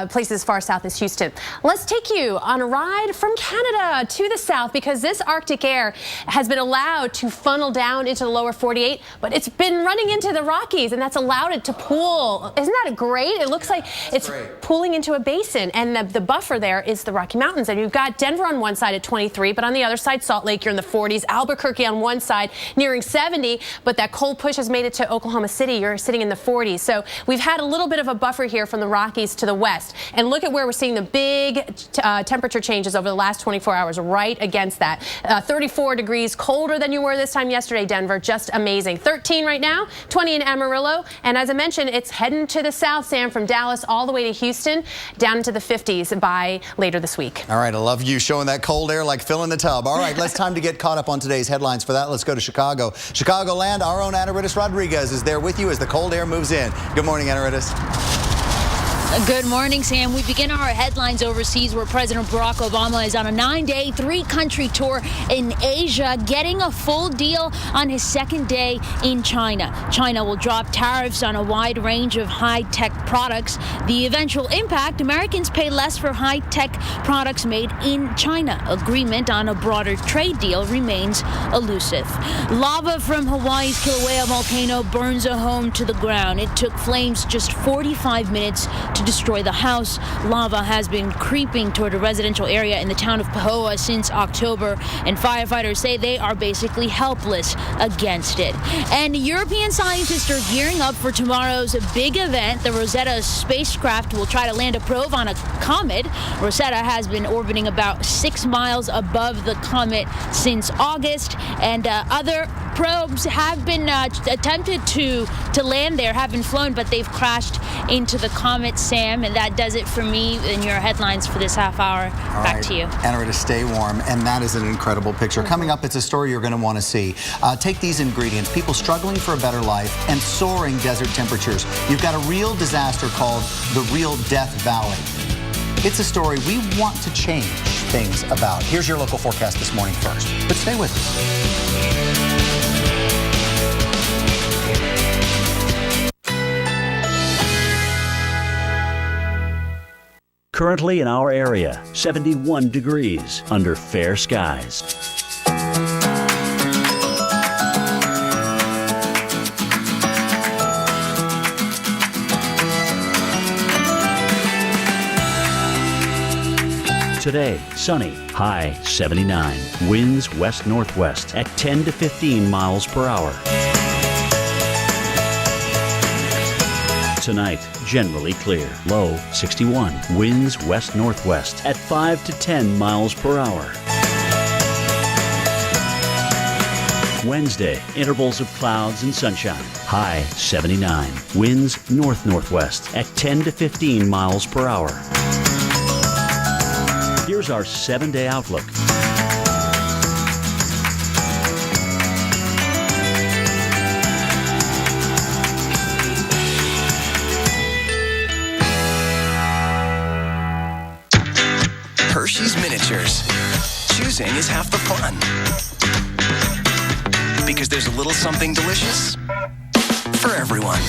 [SPEAKER 4] places far south as Houston. Let's take you on a ride from Canada to the south because this Arctic air has been allowed to funnel down into the lower 48, but it's been running into the Rockies and that's allowed it to pool. Isn't that great? It looks like it's pooling into a basin, and the buffer there is the Rocky Mountains. And you've got Denver on one side at 23, but on the other side, Salt Lake, you're in the 40s. Albuquerque on one side nearing 70, but that cold push has made it to Oklahoma City. You're sitting in the 40s. So we've had a little bit of a buffer here from the Rockies to the west. And look at where we're seeing the big temperature changes over the last 24 hours right against that. 34 degrees colder than you were this time yesterday, Denver. Just amazing. 13 right now, 20 in Amarillo. And as I mentioned, it's heading to the south, Sam, from Dallas all the way to Houston, down into the 50s by later this week.
[SPEAKER 3] All right, I love you showing that cold air like filling the tub. All right, let's time to get caught up on today's headlines. For that, let's go to Chicago. Chicagoland, our own Anna Rittis Rodriguez is there with you as the cold air moves in. Good morning, Anna Rittis. Meredith.
[SPEAKER 2] Good morning, Sam. We begin our headlines overseas where President Barack Obama is on a 9-day, 3-country tour in Asia, getting a full deal on his second day in China. China will drop tariffs on a wide range of high-tech products. The eventual impact, Americans pay less for high-tech products made in China. Agreement on a broader trade deal remains elusive. Lava from Hawaii's Kilauea volcano burns a home to the ground. It took flames just 45 minutes to destroy the house. Lava has been creeping toward a residential area in the town of Pahoa since October, and firefighters say they are basically helpless against it. And European scientists are gearing up for tomorrow's big event. The Rosetta spacecraft will try to land a probe on a comet. Rosetta has been orbiting about 6 miles above the comet since August, and other probes have been attempted to land there, have been flown, but they've crashed into the comet, Sam, and that does it for me in your headlines for this half hour. Back to you.
[SPEAKER 3] Anna, to stay warm, and that is an incredible picture. Coming up, it's a story you're going to want to see. Take these ingredients, people struggling for a better life and soaring desert temperatures. You've got a real disaster called the Real Death Valley. It's a story we want to change things about. Here's your local forecast this morning first, but stay with us.
[SPEAKER 29] Currently in our area, 71 degrees under fair skies. Today, sunny, high 79. Winds west-northwest at 10 to 15 miles per hour. Tonight, generally clear, low 61. Winds west-northwest at 5 to 10 miles per hour. Wednesday, intervals of clouds and sunshine, high 79. Winds north-northwest at 10 to 15 miles per hour. Here's our 7-day outlook.
[SPEAKER 24] Hershey's Miniatures. Choosing is half the fun. Because there's a little something delicious for everyone.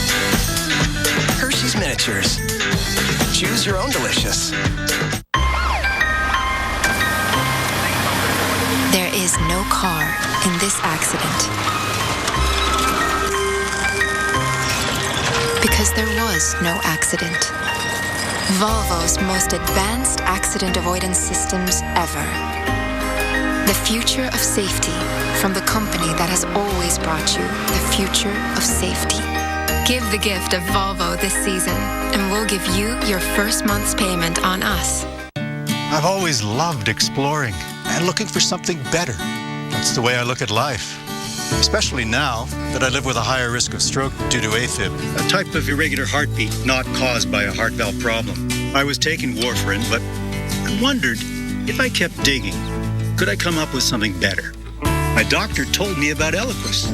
[SPEAKER 24] Hershey's Miniatures. Choose your own delicious.
[SPEAKER 9] There is no car in this accident. Because there was no accident. Volvo's most advanced accident avoidance systems ever. The future of safety from the company that has always brought you the future of safety. Give the gift of Volvo this season, and we'll give you your first month's payment on us.
[SPEAKER 13] I've always loved exploring and looking for something better. That's the way I look at life. Especially now that I live with a higher risk of stroke due to AFib, a type of irregular heartbeat not caused by a heart valve problem. I was taking warfarin, but I wondered if I kept digging, could I come up with something better? My doctor told me about Eliquis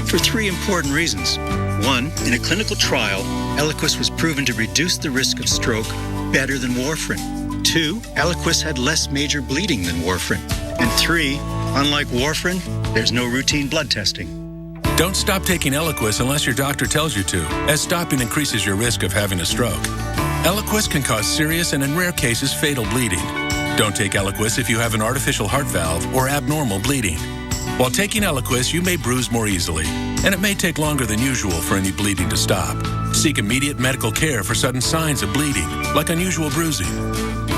[SPEAKER 13] for 3 important reasons. 1, in a clinical trial, Eliquis was proven to reduce the risk of stroke better than warfarin. 2, Eliquis had less major bleeding than warfarin. And 3, unlike warfarin, there's no routine blood testing.
[SPEAKER 19] Don't stop taking Eliquis unless your doctor tells you to, as stopping increases your risk of having a stroke. Eliquis can cause serious and in rare cases fatal bleeding. Don't take Eliquis if you have an artificial heart valve or abnormal bleeding. While taking Eliquis, you may bruise more easily, and it may take longer than usual for any bleeding to stop. Seek immediate medical care for sudden signs of bleeding, like unusual bruising.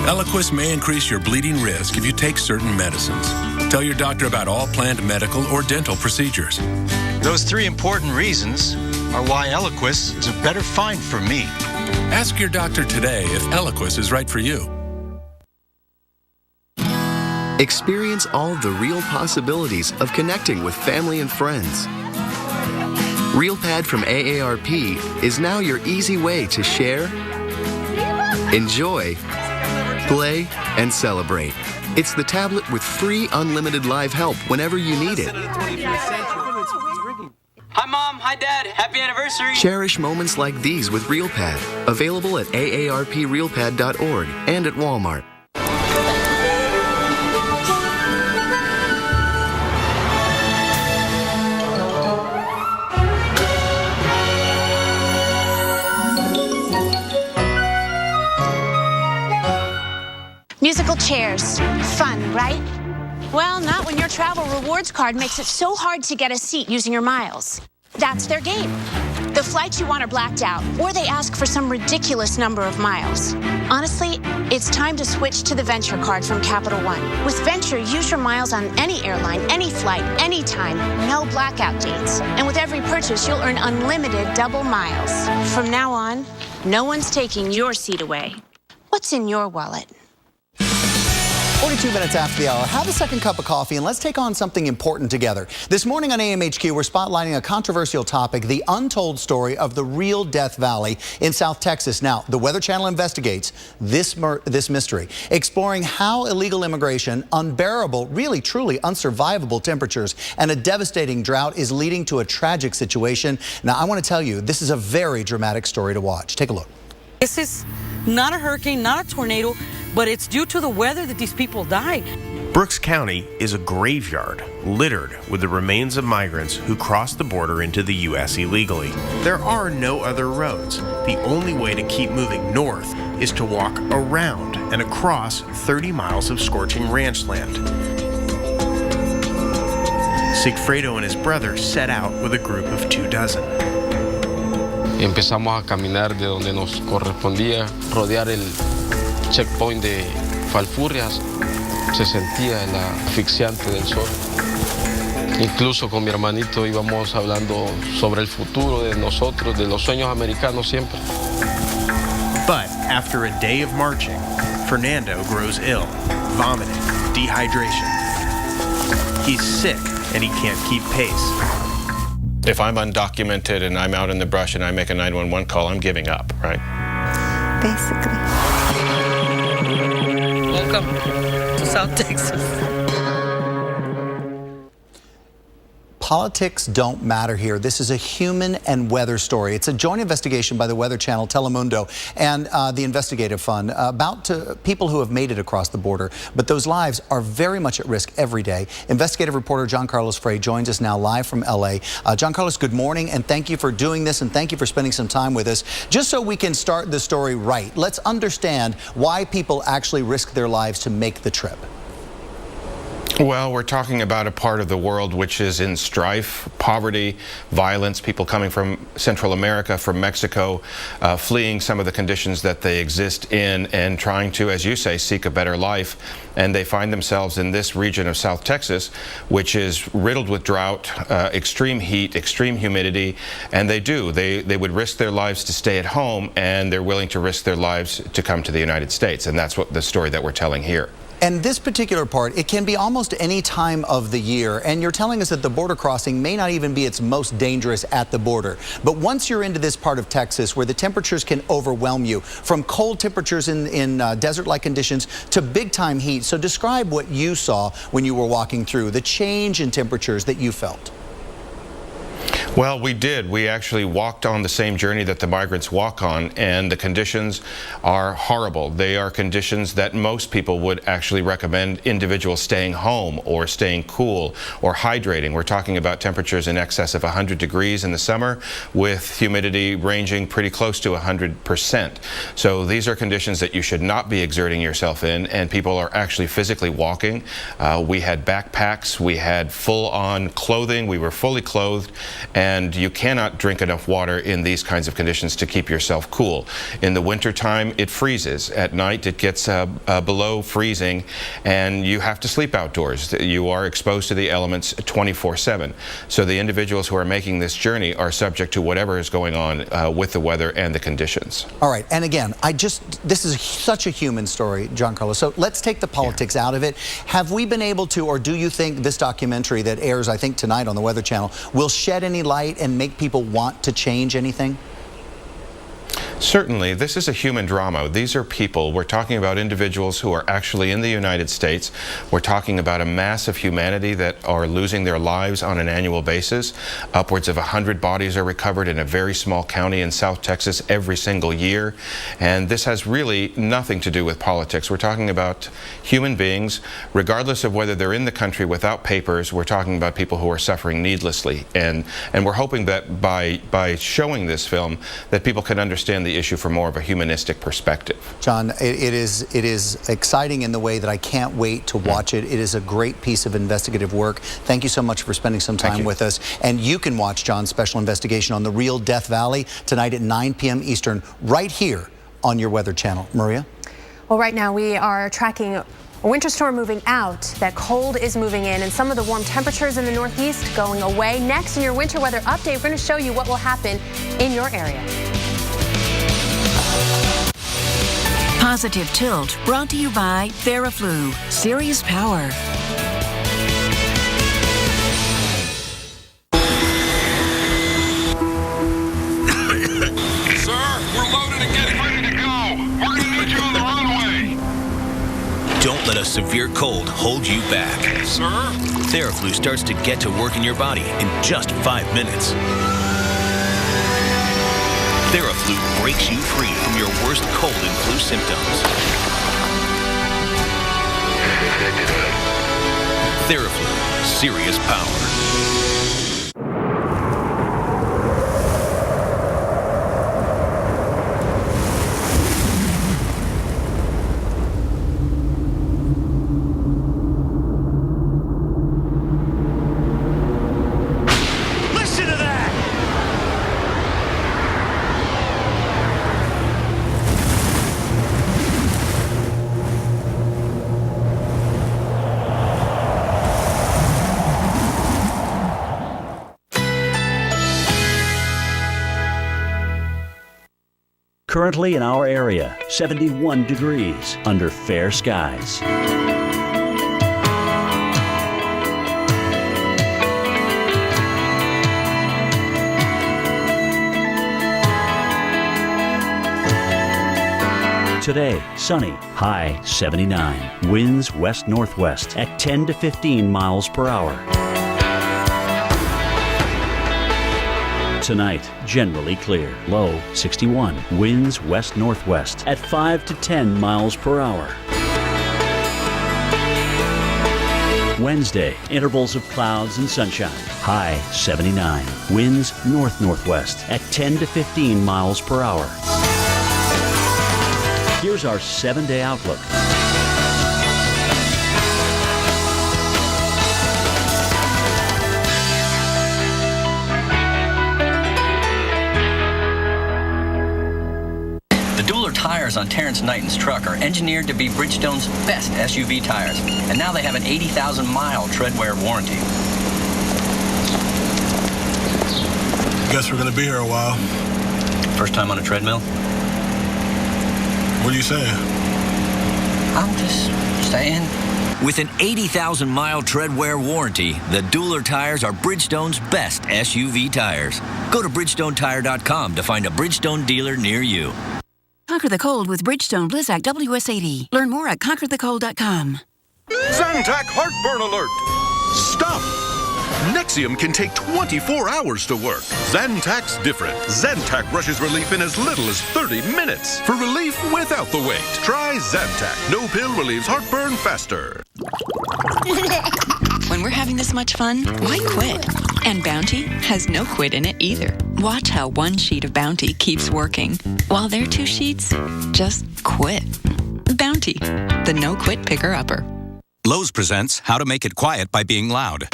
[SPEAKER 19] Eliquis may increase your bleeding risk if you take certain medicines. Tell your doctor about all planned medical or dental procedures.
[SPEAKER 13] Those 3 important reasons are why Eliquis is a better find for me.
[SPEAKER 19] Ask your doctor today if Eliquis is right for you.
[SPEAKER 20] Experience all the real possibilities of connecting with family and friends. RealPad from AARP is now your easy way to share, enjoy, play, and celebrate. It's the tablet with free unlimited live help whenever you need it.
[SPEAKER 14] Hi, Mom. Hi, Dad. Happy anniversary.
[SPEAKER 20] Cherish moments like these with RealPad. Available at aarprealpad.org and at Walmart.
[SPEAKER 15] Musical chairs. Fun, right? Well, not when your travel rewards card makes it so hard to get a seat using your miles. That's their game. The flights you want are blacked out, or they ask for some ridiculous number of miles. Honestly, it's time to switch to the Venture card from Capital One. With Venture, use your miles on any airline, any flight, anytime, no blackout dates. And with every purchase, you'll earn unlimited double miles. From now on, no one's taking your seat away. What's in your wallet?
[SPEAKER 3] 42 minutes after the hour, have a second cup of coffee and let's take on something important together. This morning on AMHQ, we're spotlighting a controversial topic, the untold story of the real Death Valley in South Texas. Now, the Weather Channel investigates this mystery, exploring how illegal immigration, unbearable, really truly unsurvivable temperatures, and a devastating drought is leading to a tragic situation. Now, I want to tell you, this is a very dramatic story to watch. Take a look.
[SPEAKER 17] This is not a hurricane, not a tornado, but it's due to the weather that these people died.
[SPEAKER 21] Brooks County is a graveyard littered with the remains of migrants who crossed the border into the U.S. illegally. There are no other roads. The only way to keep moving north is to walk around and across 30 miles of scorching ranch land. Sigfredo and his brother set out with a group of 24.
[SPEAKER 22] Empezamos a caminar de donde nos correspondía, rodear el checkpoint de Falfurrias. Se sentía el asfixiante del sol. Incluso con mi hermanito íbamos hablando sobre el futuro de nosotros, de los sueños americanos siempre.
[SPEAKER 21] But after a day of marching, Fernando grows ill, vomiting, dehydration. He's sick and he can't keep pace.
[SPEAKER 23] If I'm undocumented and I'm out in the brush and I make a 911 call, I'm giving up, right?
[SPEAKER 15] Basically.
[SPEAKER 17] Welcome to South Texas.
[SPEAKER 3] Politics don't matter here. This is a human and weather story. It's a joint investigation by the Weather Channel, Telemundo, and the Investigative Fund about people who have made it across the border. But those lives are very much at risk every day. Investigative reporter John Carlos Frey joins us now live from L.A. John Carlos, good morning, and thank you for doing this, and thank you for spending some time with us. Just so we can start the story right, let's understand why people actually risk their lives to make the trip.
[SPEAKER 23] Well, we're talking about a part of the world which is in strife, poverty, violence, people coming from Central America, from Mexico, fleeing some of the conditions that they exist in and trying to, as you say, seek a better life. And they find themselves in this region of South Texas, which is riddled with drought, extreme heat, extreme humidity, and they would risk their lives to stay at home, and they're willing to risk their lives to come to the United States. And that's what the story that we're telling here.
[SPEAKER 3] And this particular part, it can be almost any time of the year, and you're telling us that the border crossing may not even be its most dangerous at the border. But once you're into this part of Texas where the temperatures can overwhelm you, from cold temperatures in desert-like conditions to big-time heat. So describe what you saw when you were walking through, the change in temperatures that you felt.
[SPEAKER 23] Well, we did. We actually walked on the same journey that the migrants walk on, and the conditions are horrible. They are conditions that most people would actually recommend individuals staying home or staying cool or hydrating. We're talking about temperatures in excess of 100 degrees in the summer with humidity ranging pretty close to 100%. So these are conditions that you should not be exerting yourself in, and people are actually physically walking. We had backpacks, we had full-on clothing, we were fully clothed, and you cannot drink enough water in these kinds of conditions to keep yourself cool. In the wintertime, it freezes. At night, it gets below freezing, and you have to sleep outdoors. You are exposed to the elements 24/7. So the individuals who are making this journey are subject to whatever is going on with the weather and the conditions.
[SPEAKER 3] All right, and again, this is such a human story, John Carlos. So let's take the politics out of it. Have we been able to, or do you think this documentary that airs, I think, tonight on the Weather Channel will shed any light and make people want to change anything?
[SPEAKER 23] Certainly, this is a human drama. These are people. We're talking about individuals who are actually in the United States. We're talking about a mass of humanity that are losing their lives on an annual basis. Upwards of 100 bodies are recovered in a very small county in South Texas every single year. And this has really nothing to do with politics. We're talking about human beings, regardless of whether they're in the country without papers. We're talking about people who are suffering needlessly. And we're hoping that by showing this film, that people can understand the issue from more of a humanistic perspective.
[SPEAKER 3] John, it is exciting in the way that I can't wait to watch it. It is a great piece of investigative work. Thank you so much for spending some time with us. And you can watch John's special investigation on the real Death Valley tonight at 9 p.m. Eastern, right here on your Weather Channel. Maria?
[SPEAKER 4] Well, right now we are tracking a winter storm moving out. That cold is moving in, and some of the warm temperatures in the Northeast going away. Next, in your winter weather update, we're going to show you what will happen in your area.
[SPEAKER 1] Positive Tilt, brought to you by Theraflu, Serious Power.
[SPEAKER 6] Don't let a severe cold hold you back. Sir? Theraflu starts to get to work in your body in just 5 minutes. Theraflu breaks you free from your worst cold and flu symptoms. Theraflu, serious power.
[SPEAKER 29] Currently in our area, 71 degrees under fair skies. Today, sunny, high 79. Winds west-northwest at 10 to 15 miles per hour. Tonight, generally clear, low 61. Winds west-northwest at 5 to 10 miles per hour. Wednesday, intervals of clouds and sunshine, high 79. Winds north-northwest at 10 to 15 miles per hour. Here's our 7-day outlook.
[SPEAKER 14] Tires on Terrence Knighton's truck are engineered to be Bridgestone's best SUV tires, and now they have an 80,000-mile tread-wear warranty.
[SPEAKER 5] Guess we're gonna be here a while.
[SPEAKER 14] First time on a treadmill?
[SPEAKER 5] What are you saying?
[SPEAKER 14] I'm just saying.
[SPEAKER 8] With an 80,000-mile tread-wear warranty, the Dueler tires are Bridgestone's best SUV tires. Go to BridgestoneTire.com to find a Bridgestone dealer near you.
[SPEAKER 1] Conquer the cold with Bridgestone Blizzak WS80. Learn more at conquerthecold.com.
[SPEAKER 10] Zantac heartburn alert! Stop! Nexium can take 24 hours to work. Zantac's different. Zantac rushes relief in as little as 30 minutes. For relief without the wait, try Zantac. No pill relieves heartburn faster.
[SPEAKER 16] When we're having this much fun, why quit? And Bounty has no quit in it either. Watch how one sheet of Bounty keeps working, while their 2 sheets just quit. Bounty, the no-quit picker-upper.
[SPEAKER 18] Lowe's presents How to Make It Quiet by Being Loud.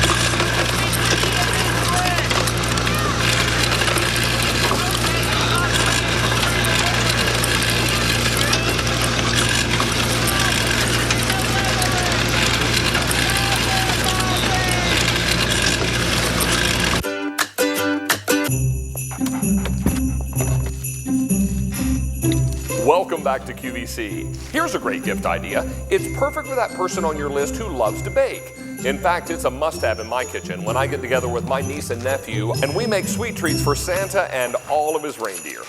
[SPEAKER 25] Welcome
[SPEAKER 2] back to QVC. Here's a great gift idea. It's perfect for that person on your list who loves to bake. In fact, it's a must-have in my kitchen when I get together with my niece and nephew and we make sweet treats for Santa and all of his reindeer.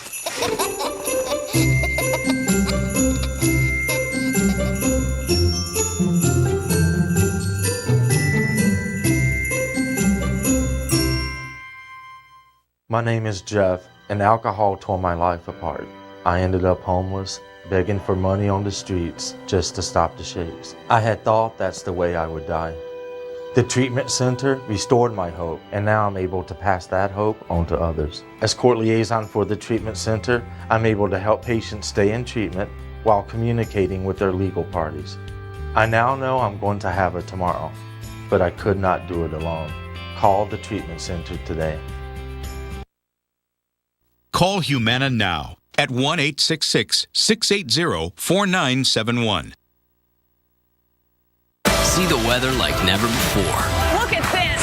[SPEAKER 7] My name is Jeff, and alcohol tore my life apart. I ended up homeless, begging for money on the streets just to stop the shakes. I had thought that's the way I would die. The treatment center restored my hope, and now I'm able to pass that hope on to others. As court liaison for the treatment center, I'm able to help patients stay in treatment while communicating with their legal parties. I now know I'm going to have a tomorrow, but I could not do it alone. Call the treatment center today.
[SPEAKER 18] Call Humana now at 1-866-680-4971.
[SPEAKER 8] See the weather like never before.
[SPEAKER 11] Look at this!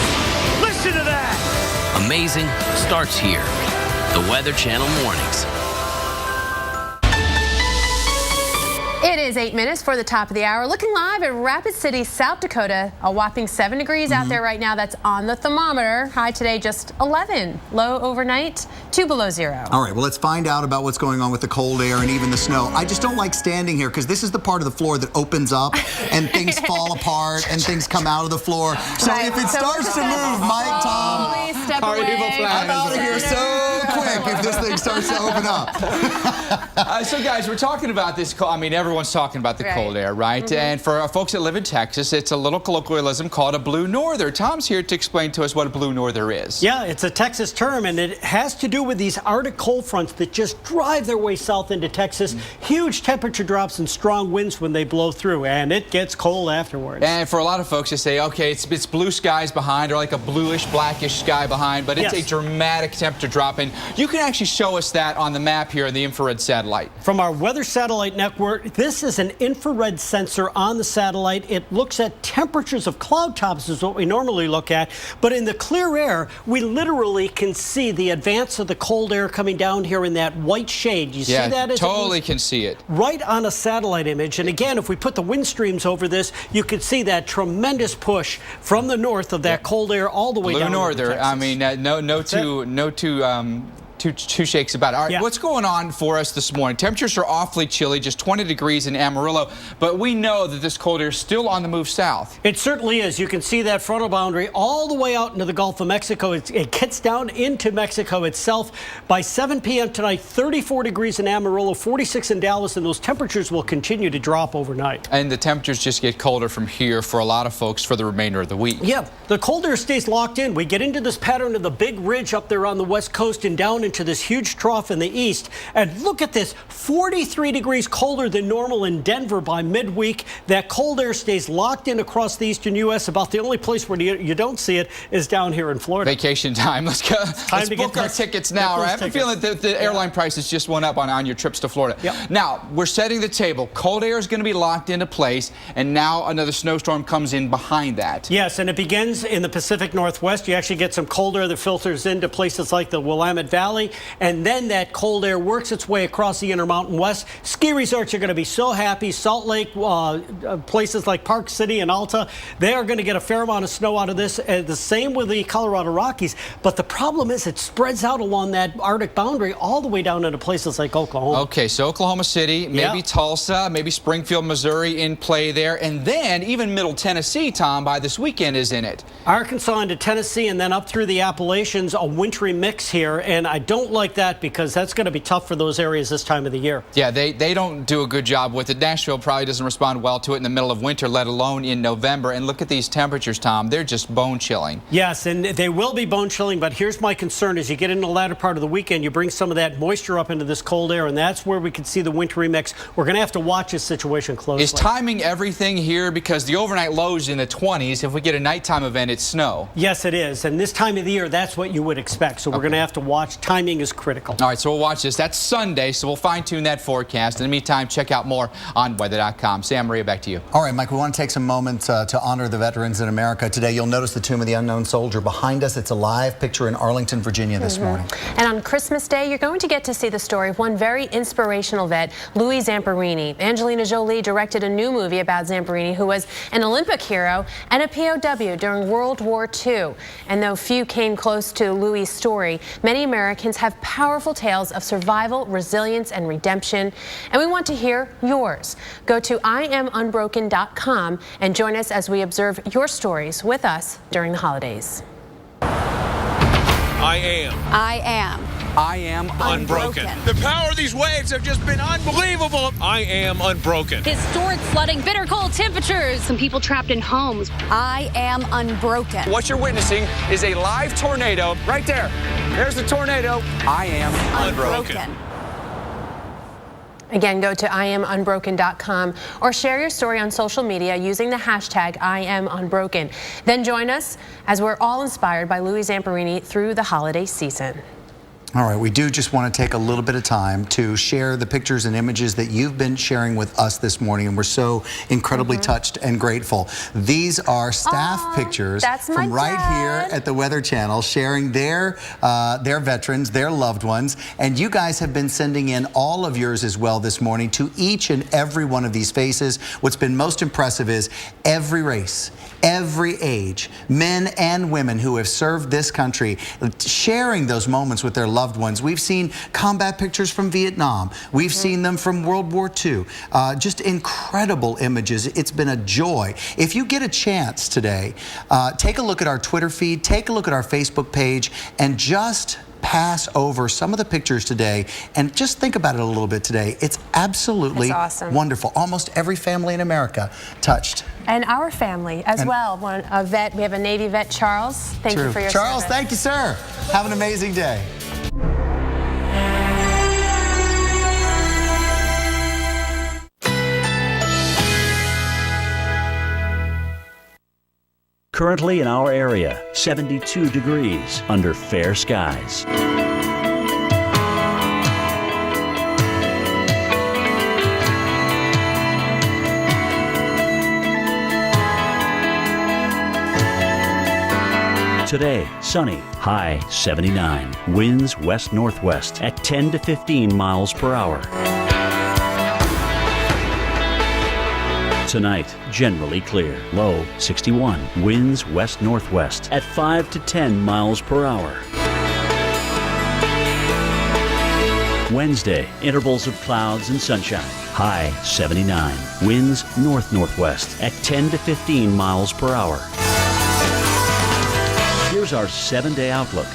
[SPEAKER 11] Listen to that!
[SPEAKER 8] Amazing starts here. The Weather Channel Mornings.
[SPEAKER 4] It is 8 minutes for the top of the hour. Looking live at Rapid City, South Dakota. A whopping 7 degrees out there right now. That's on the thermometer. High today just 11. Low overnight 2 below 0.
[SPEAKER 3] All right, well, let's find out about what's going on with the cold air and even the snow. I just don't like standing here because this is the part of the floor that opens up and things fall apart and things come out of the floor. So if it starts to move, Mike, Tom,
[SPEAKER 12] our evil plan.
[SPEAKER 3] I'm out of here so quick if this thing starts to open up.
[SPEAKER 12] So guys, we're talking about this. I mean, everyone's talking about the cold air, right? And for our folks that live in Texas, it's a little colloquialism called a blue norther. Tom's here to explain to us what a blue norther is.
[SPEAKER 24] Yeah, it's a Texas term, and it has to do with these Arctic cold fronts that just drive their way south into Texas. Huge temperature drops and strong winds when they blow through, and it gets cold afterwards.
[SPEAKER 12] And for a lot of folks, they say, okay, it's blue skies behind, or like a bluish, blackish sky behind, but it's a dramatic temperature drop. And you can actually show us that on the map here in the infrared satellite.
[SPEAKER 24] From our weather satellite network, this is an infrared sensor on the satellite. It looks at temperatures of cloud tops is what we normally look at, but in the clear air, we literally can see the advance of the cold air coming down here in that white shade. You see that?
[SPEAKER 12] Yeah, totally can see it.
[SPEAKER 24] Right on a satellite image. And again, if we put the wind streams over this, you could see that tremendous push from the north of that cold air all the way down.
[SPEAKER 12] Blue norther. I mean, two shakes about it. All right, what's going on for us this morning? Temperatures are awfully chilly, just 20 degrees in Amarillo, but we know that this cold air is still on the move south.
[SPEAKER 24] It certainly is. You can see that frontal boundary all the way out into the Gulf of Mexico. It gets down into Mexico itself. By 7 p.m. tonight, 34 degrees in Amarillo, 46 in Dallas, and those temperatures will continue to drop overnight.
[SPEAKER 12] And the temperatures just get colder from here for a lot of folks for the remainder of the week.
[SPEAKER 24] Yeah, the cold air stays locked in. We get into this pattern of the big ridge up there on the west coast and down into this huge trough in the east. And look at this, 43 degrees colder than normal in Denver by midweek. That cold air stays locked in across the eastern U.S. About the only place where you don't see it is down here in Florida.
[SPEAKER 12] Vacation time. Let's go. Let's book our tickets now. I have a feeling that the airline prices just went up on your trips to Florida. Now, we're setting the table. Cold air is going to be locked into place, and now another snowstorm comes in behind that.
[SPEAKER 24] Yes, and it begins in the Pacific Northwest. You actually get some cold air that filters into places like the Willamette Valley, and then that cold air works its way across the Intermountain West. Ski resorts are going to be so happy. Salt Lake, places like Park City and Alta, they are going to get a fair amount of snow out of this. The same with the Colorado Rockies. But the problem is it spreads out along that Arctic boundary all the way down into places like Oklahoma.
[SPEAKER 12] Okay, so Oklahoma City, maybe Tulsa, maybe Springfield, Missouri in play there. And then even Middle Tennessee, Tom, by this weekend is in it.
[SPEAKER 24] Arkansas into Tennessee and then up through the Appalachians, a wintry mix here. And I don't like that because that's going to be tough for those areas this time of the year.
[SPEAKER 12] Yeah, they don't do a good job with it. Nashville probably doesn't respond well to it in the middle of winter, let alone in November. And look at these temperatures, Tom. They're just bone chilling.
[SPEAKER 24] Yes, and they will be bone chilling, but here's my concern. As you get into the latter part of the weekend, you bring some of that moisture up into this cold air, and that's where we could see the wintry mix. We're going to have to watch this situation closely.
[SPEAKER 12] Is timing everything here? Because the overnight lows in the 20s. If we get a nighttime event, it's snow.
[SPEAKER 24] Yes, it is. And this time of the year, that's what you would expect. So we're going to have to watch timing. timing is critical.
[SPEAKER 12] All right, so we'll watch this. That's Sunday, so we'll fine-tune that forecast. In the meantime, check out more on weather.com. Sam, Maria, back to you.
[SPEAKER 3] All right, Mike, we want to take some moments to honor the veterans in America. Today, you'll notice the Tomb of the Unknown Soldier behind us. It's a live picture in Arlington, Virginia this morning.
[SPEAKER 4] And on Christmas Day, you're going to get to see the story of one very inspirational vet, Louis Zamperini. Angelina Jolie directed a new movie about Zamperini, who was an Olympic hero and a POW during World War II. And though few came close to Louis' story, many Americans have powerful tales of survival, resilience, and redemption. And we want to hear yours. Go to IamUnbroken.com and join us as we observe your stories with us during the holidays.
[SPEAKER 11] I am unbroken.
[SPEAKER 9] The power of these waves have just been unbelievable.
[SPEAKER 11] I am unbroken.
[SPEAKER 13] Historic flooding, bitter cold temperatures. Some people trapped in homes. I am unbroken.
[SPEAKER 9] What you're witnessing is a live tornado right there. There's the tornado. I am unbroken.
[SPEAKER 4] Again, go to IamUnbroken.com or share your story on social media using the hashtag IamUnbroken. Then join us as we're all inspired by Louis Zamperini through the holiday season.
[SPEAKER 3] All right, we do just want to take a little bit of time to share the pictures and images that you've been sharing with us this morning, and we're so incredibly touched and grateful. These are staff pictures from right here at the Weather Channel, sharing their veterans, their loved ones, and you guys have been sending in all of yours as well this morning to each and every one of these faces. What's been most impressive is every race, every age, men and women who have served this country, sharing those moments with their loved ones. We've seen combat pictures from Vietnam. We've seen them from World War II. Just incredible images. It's been a joy. If you get a chance today, take a look at our Twitter feed, take a look at our Facebook page, and just pass over some of the pictures today and just think about it a little bit today. It's absolutely wonderful. Almost every family in America touched.
[SPEAKER 4] And our family as well. A vet, we have a Navy vet, Charles. Thank you for your
[SPEAKER 3] Charles,
[SPEAKER 4] service.
[SPEAKER 3] thank you, sir. Have an amazing day.
[SPEAKER 29] Currently in our area, 72 degrees under fair skies. Today, sunny, high 79. Winds west-northwest at 10 to 15 miles per hour. Tonight, generally clear. Low 61. Winds west-northwest at 5 to 10 miles per hour. Wednesday, intervals of clouds and sunshine. High 79. Winds north-northwest at 10 to 15 miles per hour. Here's our 7-day outlook.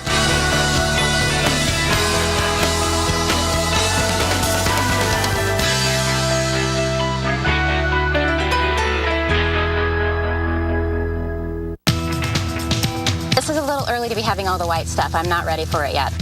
[SPEAKER 19] This is a little early to be having all the white stuff. I'm not ready for it yet.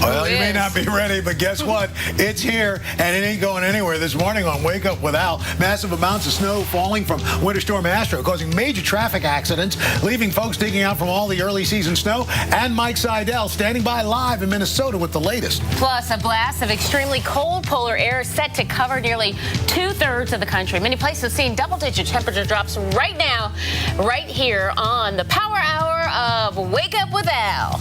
[SPEAKER 5] Well, you may not be ready, but guess what? It's here, and it ain't going anywhere. This morning on Wake Up with Al, massive amounts of snow falling from Winter Storm Astro, causing major traffic accidents, leaving folks digging out from all the early season snow. And Mike Seidel standing by live in Minnesota with the latest.
[SPEAKER 20] Plus, a blast of extremely cold polar air is set to cover nearly 2/3 of the country. Many places seeing double-digit temperature drops right now, right here on the Power Hour of Wake Up with Al.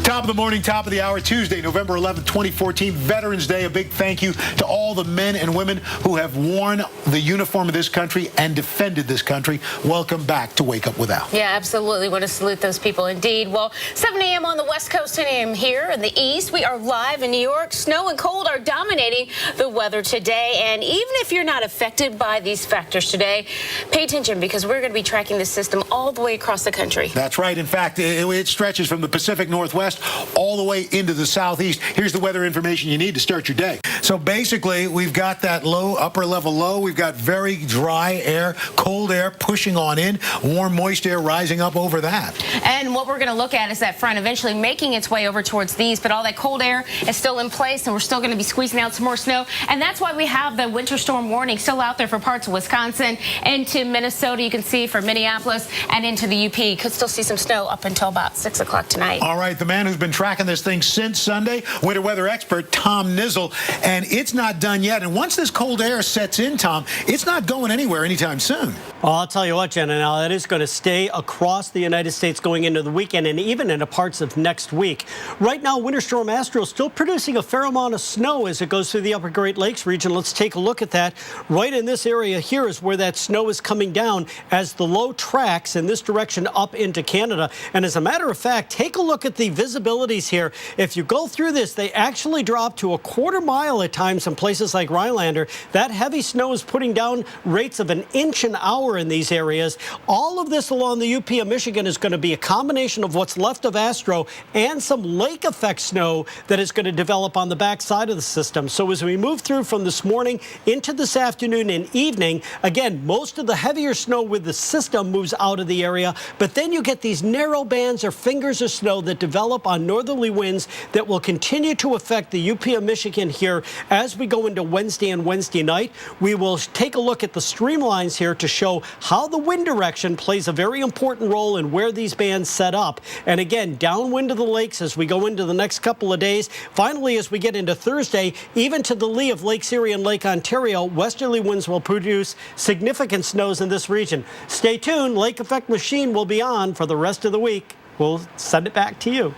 [SPEAKER 5] Top of the morning, top of the hour, Tuesday, November 11th, 2014, Veterans Day. A big thank you to all the men and women who have worn the uniform of this country and defended this country. Welcome back to Wake Up with Al.
[SPEAKER 20] Yeah, absolutely. Want to salute those people indeed. Well, 7 a.m. on the West Coast, 10 a.m. here in the East. We are live in New York. Snow and cold are dominating the weather today. And even if you're not affected by these factors today, pay attention because we're going to be tracking this system all the way across the country.
[SPEAKER 5] That's right. In fact, it stretches from the Pacific Northwest all the way into the southeast. Here's the weather information you need to start your day. So basically, we've got that low, upper level low. We've got very dry air, cold air pushing on in, warm, moist air rising up over that.
[SPEAKER 20] And what we're going to look at is that front eventually making its way over towards the east, but all that cold air is still in place, and we're still going to be squeezing out some more snow. And that's why we have the winter storm warning still out there for parts of Wisconsin, into Minnesota. You can see for Minneapolis and into the UP. Could still see some snow up until about 6 o'clock tonight.
[SPEAKER 5] All right, the man who's been tracking this thing since Sunday, winter weather expert Tom Nizzle, and it's not done yet. And once this cold air sets in, Tom, it's not going anywhere anytime soon.
[SPEAKER 24] Well, I'll tell you what, Jenna, now that is going to stay across the United States going into the weekend and even into parts of next week. Right now, Winter Storm Astro is still producing a fair amount of snow as it goes through the upper Great Lakes region. Let's take a look at that. Right in this area here is where that snow is coming down as the low tracks in this direction up into Canada. And as a matter of fact, take a look at the visibilities here. If you go through this, they actually drop to a quarter mile at times in places like Rhinelander. That heavy snow is putting down rates of an inch an hour in these areas. All of this along the UP of Michigan is going to be a combination of what's left of Astro and some lake effect snow that is going to develop on the backside of the system. So as we move through from this morning into this afternoon and evening, again, most of the heavier snow with the system moves out of the area, but then you get these narrow bands or fingers of snow that develop on northerly winds that will continue to affect the UP of Michigan here as we go into Wednesday and Wednesday night. We will take a look at the streamlines here to show how the wind direction plays a very important role in where these bands set up. And again, downwind of the lakes as we go into the next couple of days. Finally, as we get into Thursday, even to the lee of Lake Erie and Lake Ontario, westerly winds will produce significant snows in this region. Stay tuned. Lake Effect Machine will be on for the rest of the week. We'll send it back to you.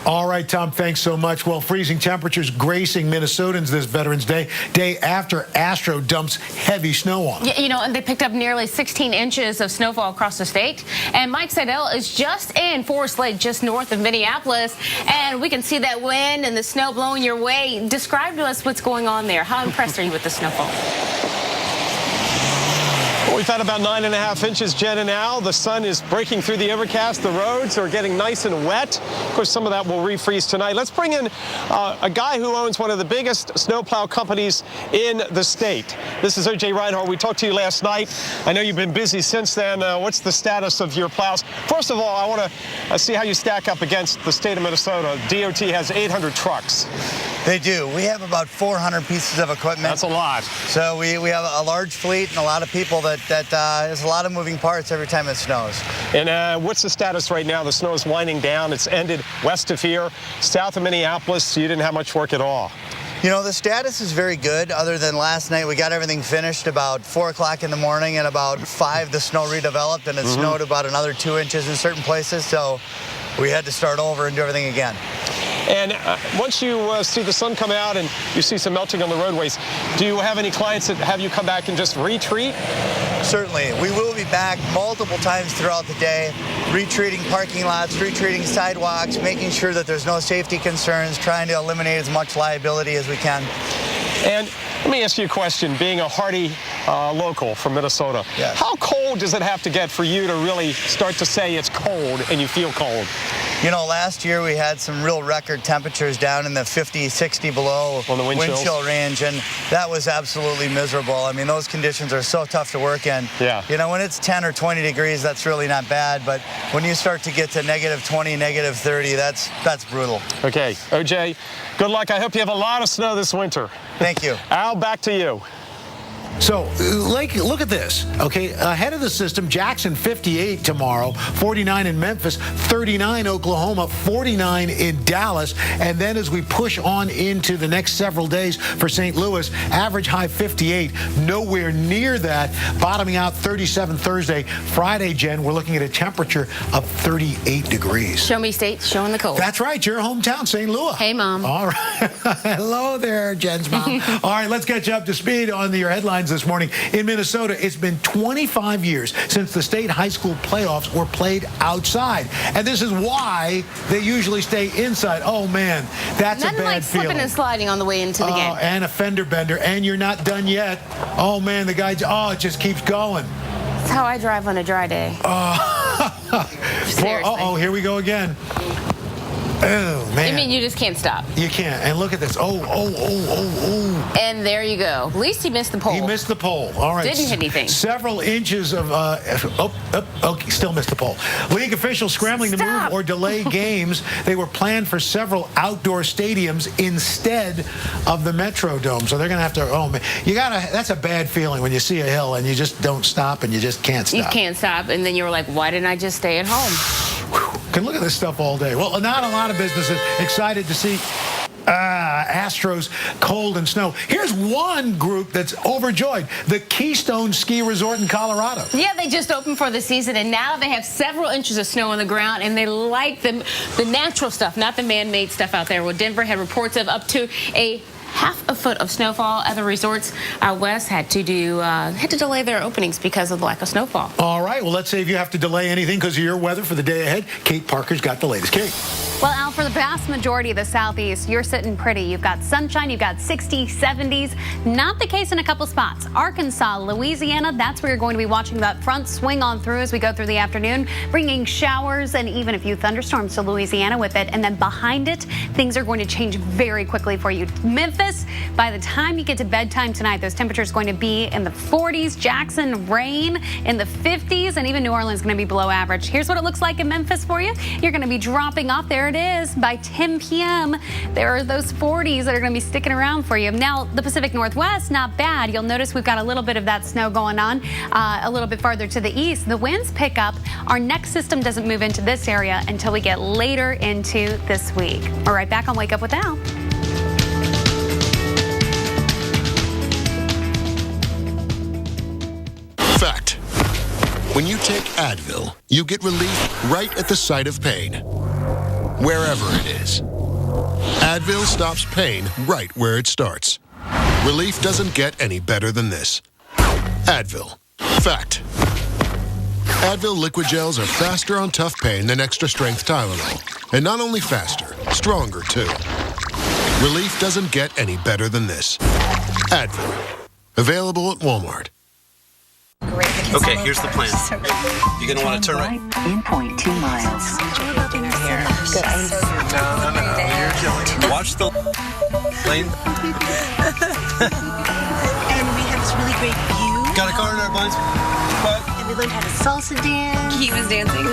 [SPEAKER 5] All right, Tom, thanks so much. Well, freezing temperatures gracing Minnesotans this Veterans Day, day after Astro dumps heavy snow on them.
[SPEAKER 20] Yeah, you know, and they picked up nearly 16 inches of snowfall across the state. And Mike Seidel is just in Forest Lake, just north of Minneapolis. And we can see that wind and the snow blowing your way. Describe to us what's going on there. How impressed are you with the snowfall?
[SPEAKER 11] Well, we've had about 9.5 inches, Jenna, now. The sun is breaking through the overcast. The roads are getting nice and wet. Of course, some of that will refreeze tonight. Let's bring in a guy who owns one of the biggest snowplow companies in the state. This is O.J. Reinhardt. We talked to you last night. I know you've been busy since then. What's the status of your plows? First of all, I want to see how you stack up against the state of Minnesota. DOT has 800 trucks.
[SPEAKER 15] They do. We have about 400 pieces of equipment.
[SPEAKER 11] That's a lot.
[SPEAKER 15] So we have a large fleet and a lot of people that there's a lot of moving parts every time it snows.
[SPEAKER 11] And what's the status right now? The snow is winding down. It's ended west of here, south of Minneapolis. You didn't have much work at all.
[SPEAKER 15] You know, the status is very good, other than last night. We got everything finished about 4 o'clock in the morning, and about 5 the snow redeveloped, and it snowed about another 2 inches in certain places. So we had to start over and do everything again.
[SPEAKER 11] And once you see the sun come out and you see some melting on the roadways, do you have any clients that have you come back and just retreat?
[SPEAKER 15] Certainly. We will be back multiple times throughout the day, retreating parking lots, retreating sidewalks, making sure that there's no safety concerns, trying to eliminate as much liability as we can.
[SPEAKER 11] And let me ask you a question, being a hardy local from Minnesota.
[SPEAKER 15] Yes.
[SPEAKER 11] How cold does it have to get for you to really start to say it's cold and you feel cold?
[SPEAKER 15] You know, last year we had some real record temperatures down in the 50, 60 below
[SPEAKER 11] on the wind
[SPEAKER 15] chill range, and that was absolutely miserable. I mean, those conditions are so tough to work in.
[SPEAKER 11] Yeah.
[SPEAKER 15] You know, when it's 10 or 20 degrees, that's really not bad, but when you start to get to negative 20, negative 30, that's brutal.
[SPEAKER 11] Okay, OJ, good luck. I hope you have a lot of snow this winter.
[SPEAKER 15] Thank you.
[SPEAKER 11] Al, back to you.
[SPEAKER 5] So, look at this, okay? Ahead of the system, Jackson 58 tomorrow, 49 in Memphis, 39 Oklahoma, 49 in Dallas. And then as we push on into the next several days for St. Louis, average high 58, nowhere near that, bottoming out 37 Thursday. Friday, Jen, we're looking at a temperature of 38 degrees.
[SPEAKER 20] Show me state, showing the cold.
[SPEAKER 5] That's right, your hometown, St. Louis.
[SPEAKER 20] Hey, Mom.
[SPEAKER 5] All right. Hello there, Jen's mom. All right, let's get you up to speed on your headlines this morning. In Minnesota, it's been 25 years since the state high school playoffs were played outside. And this is why they usually stay inside. Oh, man, that's a bad feeling.
[SPEAKER 20] Nothing like slipping and sliding on the way into the game.
[SPEAKER 5] And a fender bender, and you're not done yet. Oh, man, the guy, it just keeps going.
[SPEAKER 20] That's how I drive on a dry day.
[SPEAKER 5] Uh-oh, here we go again. Oh, man.
[SPEAKER 20] I mean, you just can't stop.
[SPEAKER 5] You can't. And look at this. Oh.
[SPEAKER 20] And there you go. At least he missed the pole.
[SPEAKER 5] He missed the pole. All right.
[SPEAKER 20] Didn't hit anything.
[SPEAKER 5] Several inches of, okay, still missed the pole. League officials scrambling to move or delay games. They were planned for several outdoor stadiums instead of the Metrodome. So they're going to have to, oh, man. That's a bad feeling when you see a hill and you just don't stop and you just can't stop.
[SPEAKER 20] You can't stop. And then you were like, why didn't I just stay at home?
[SPEAKER 5] Can look at this stuff all day. Well, not a lot of businesses excited to see Astros cold and snow. Here's one group that's overjoyed, the Keystone Ski Resort in Colorado.
[SPEAKER 20] Yeah, they just opened for the season, and now they have several inches of snow on the ground, and they like the natural stuff, not the man-made stuff out there. Well, Denver had reports of up to a half a foot of snowfall. Other resorts out west had to delay their openings because of the lack of snowfall.
[SPEAKER 5] All right, well, let's say if you have to delay anything because of your weather for the day ahead, Kate Parker's got the latest. Kate.
[SPEAKER 13] Well, Al, for the vast majority of the southeast, you're sitting pretty. You've got sunshine, you've got 60s, 70s. Not the case in a couple spots. Arkansas, Louisiana, that's where you're going to be watching that front swing on through as we go through the afternoon, bringing showers and even a few thunderstorms to Louisiana with it. And then behind it, things are going to change very quickly for you. Memphis, by the time you get to bedtime tonight, those temperatures are going to be in the 40s. Jackson, rain in the 50s, and even New Orleans is going to be below average. Here's what it looks like in Memphis for you. You're going to be dropping off. There it is. By 10 p.m., there are those 40s that are going to be sticking around for you. Now, the Pacific Northwest, not bad. You'll notice we've got a little bit of that snow going on a little bit farther to the east. The winds pick up. Our next system doesn't move into this area until we get later into this week. All right, back on Wake Up with Al.
[SPEAKER 6] Fact. When you take Advil, you get relief right at the site of pain, wherever it is. Advil stops pain right where it starts. Relief doesn't get any better than this. Advil. Fact. Advil liquid gels are faster on tough pain than extra strength Tylenol. And not only faster, stronger too. Relief doesn't get any better than this. Advil. Available at Walmart.
[SPEAKER 17] Okay, here's the plan. You're going to want to turn right.
[SPEAKER 1] In 0.2 miles.
[SPEAKER 17] Good. You're killing. Watch the lane.
[SPEAKER 1] And we have this really great view.
[SPEAKER 17] Got a car in our blinds.
[SPEAKER 1] And we learned how to salsa dance. He was dancing.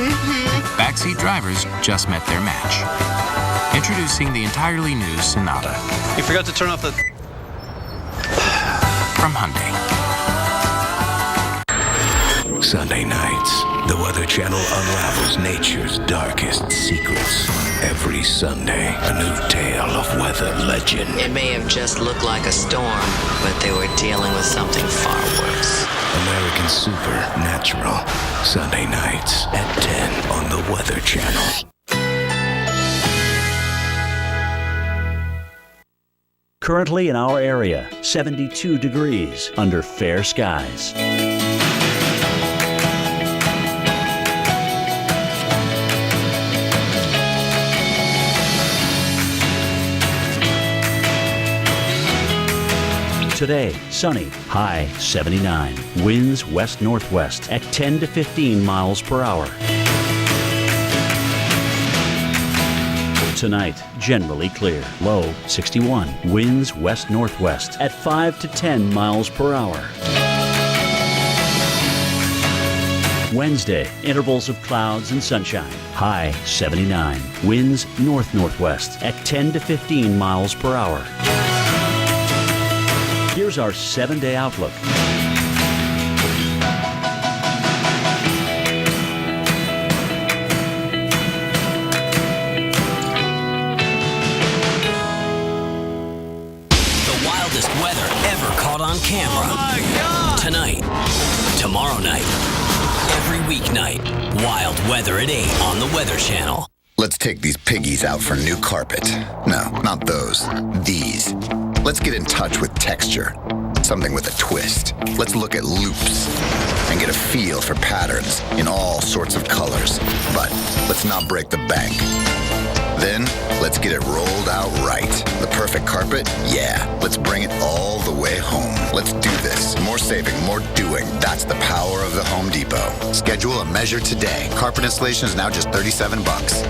[SPEAKER 21] Backseat drivers just met their match. Introducing the entirely new Sonata.
[SPEAKER 17] You forgot to turn off the...
[SPEAKER 21] From Hyundai.
[SPEAKER 22] Sunday nights, the Weather Channel unravels nature's darkest secrets. Every Sunday, a new tale of weather legend.
[SPEAKER 23] It may have just looked like a storm, but they were dealing with something far worse.
[SPEAKER 22] American Supernatural. Sunday nights at 10 on the Weather Channel.
[SPEAKER 29] Currently in our area, 72 degrees under fair skies. Today, sunny, high 79. Winds west-northwest at 10 to 15 miles per hour. Tonight, generally clear, low 61. Winds west-northwest at 5 to 10 miles per hour. Wednesday, intervals of clouds and sunshine, high 79. Winds north-northwest at 10 to 15 miles per hour. Here's our 7-day outlook.
[SPEAKER 8] The wildest weather ever caught on camera.
[SPEAKER 17] Oh my God!
[SPEAKER 8] Tonight, tomorrow night, every weeknight. Wild weather at 8 on the Weather Channel.
[SPEAKER 25] Let's take these piggies out for new carpet. No, not those. These. Let's get in touch with texture. Something with a twist. Let's look at loops. and get a feel for patterns in all sorts of colors. But let's not break the bank. Then, let's get it rolled out right. The perfect carpet? Yeah. Let's bring it all the way home. Let's do this. More saving, more doing. That's the power of the Home Depot. Schedule a measure today. Carpet installation is now just $37.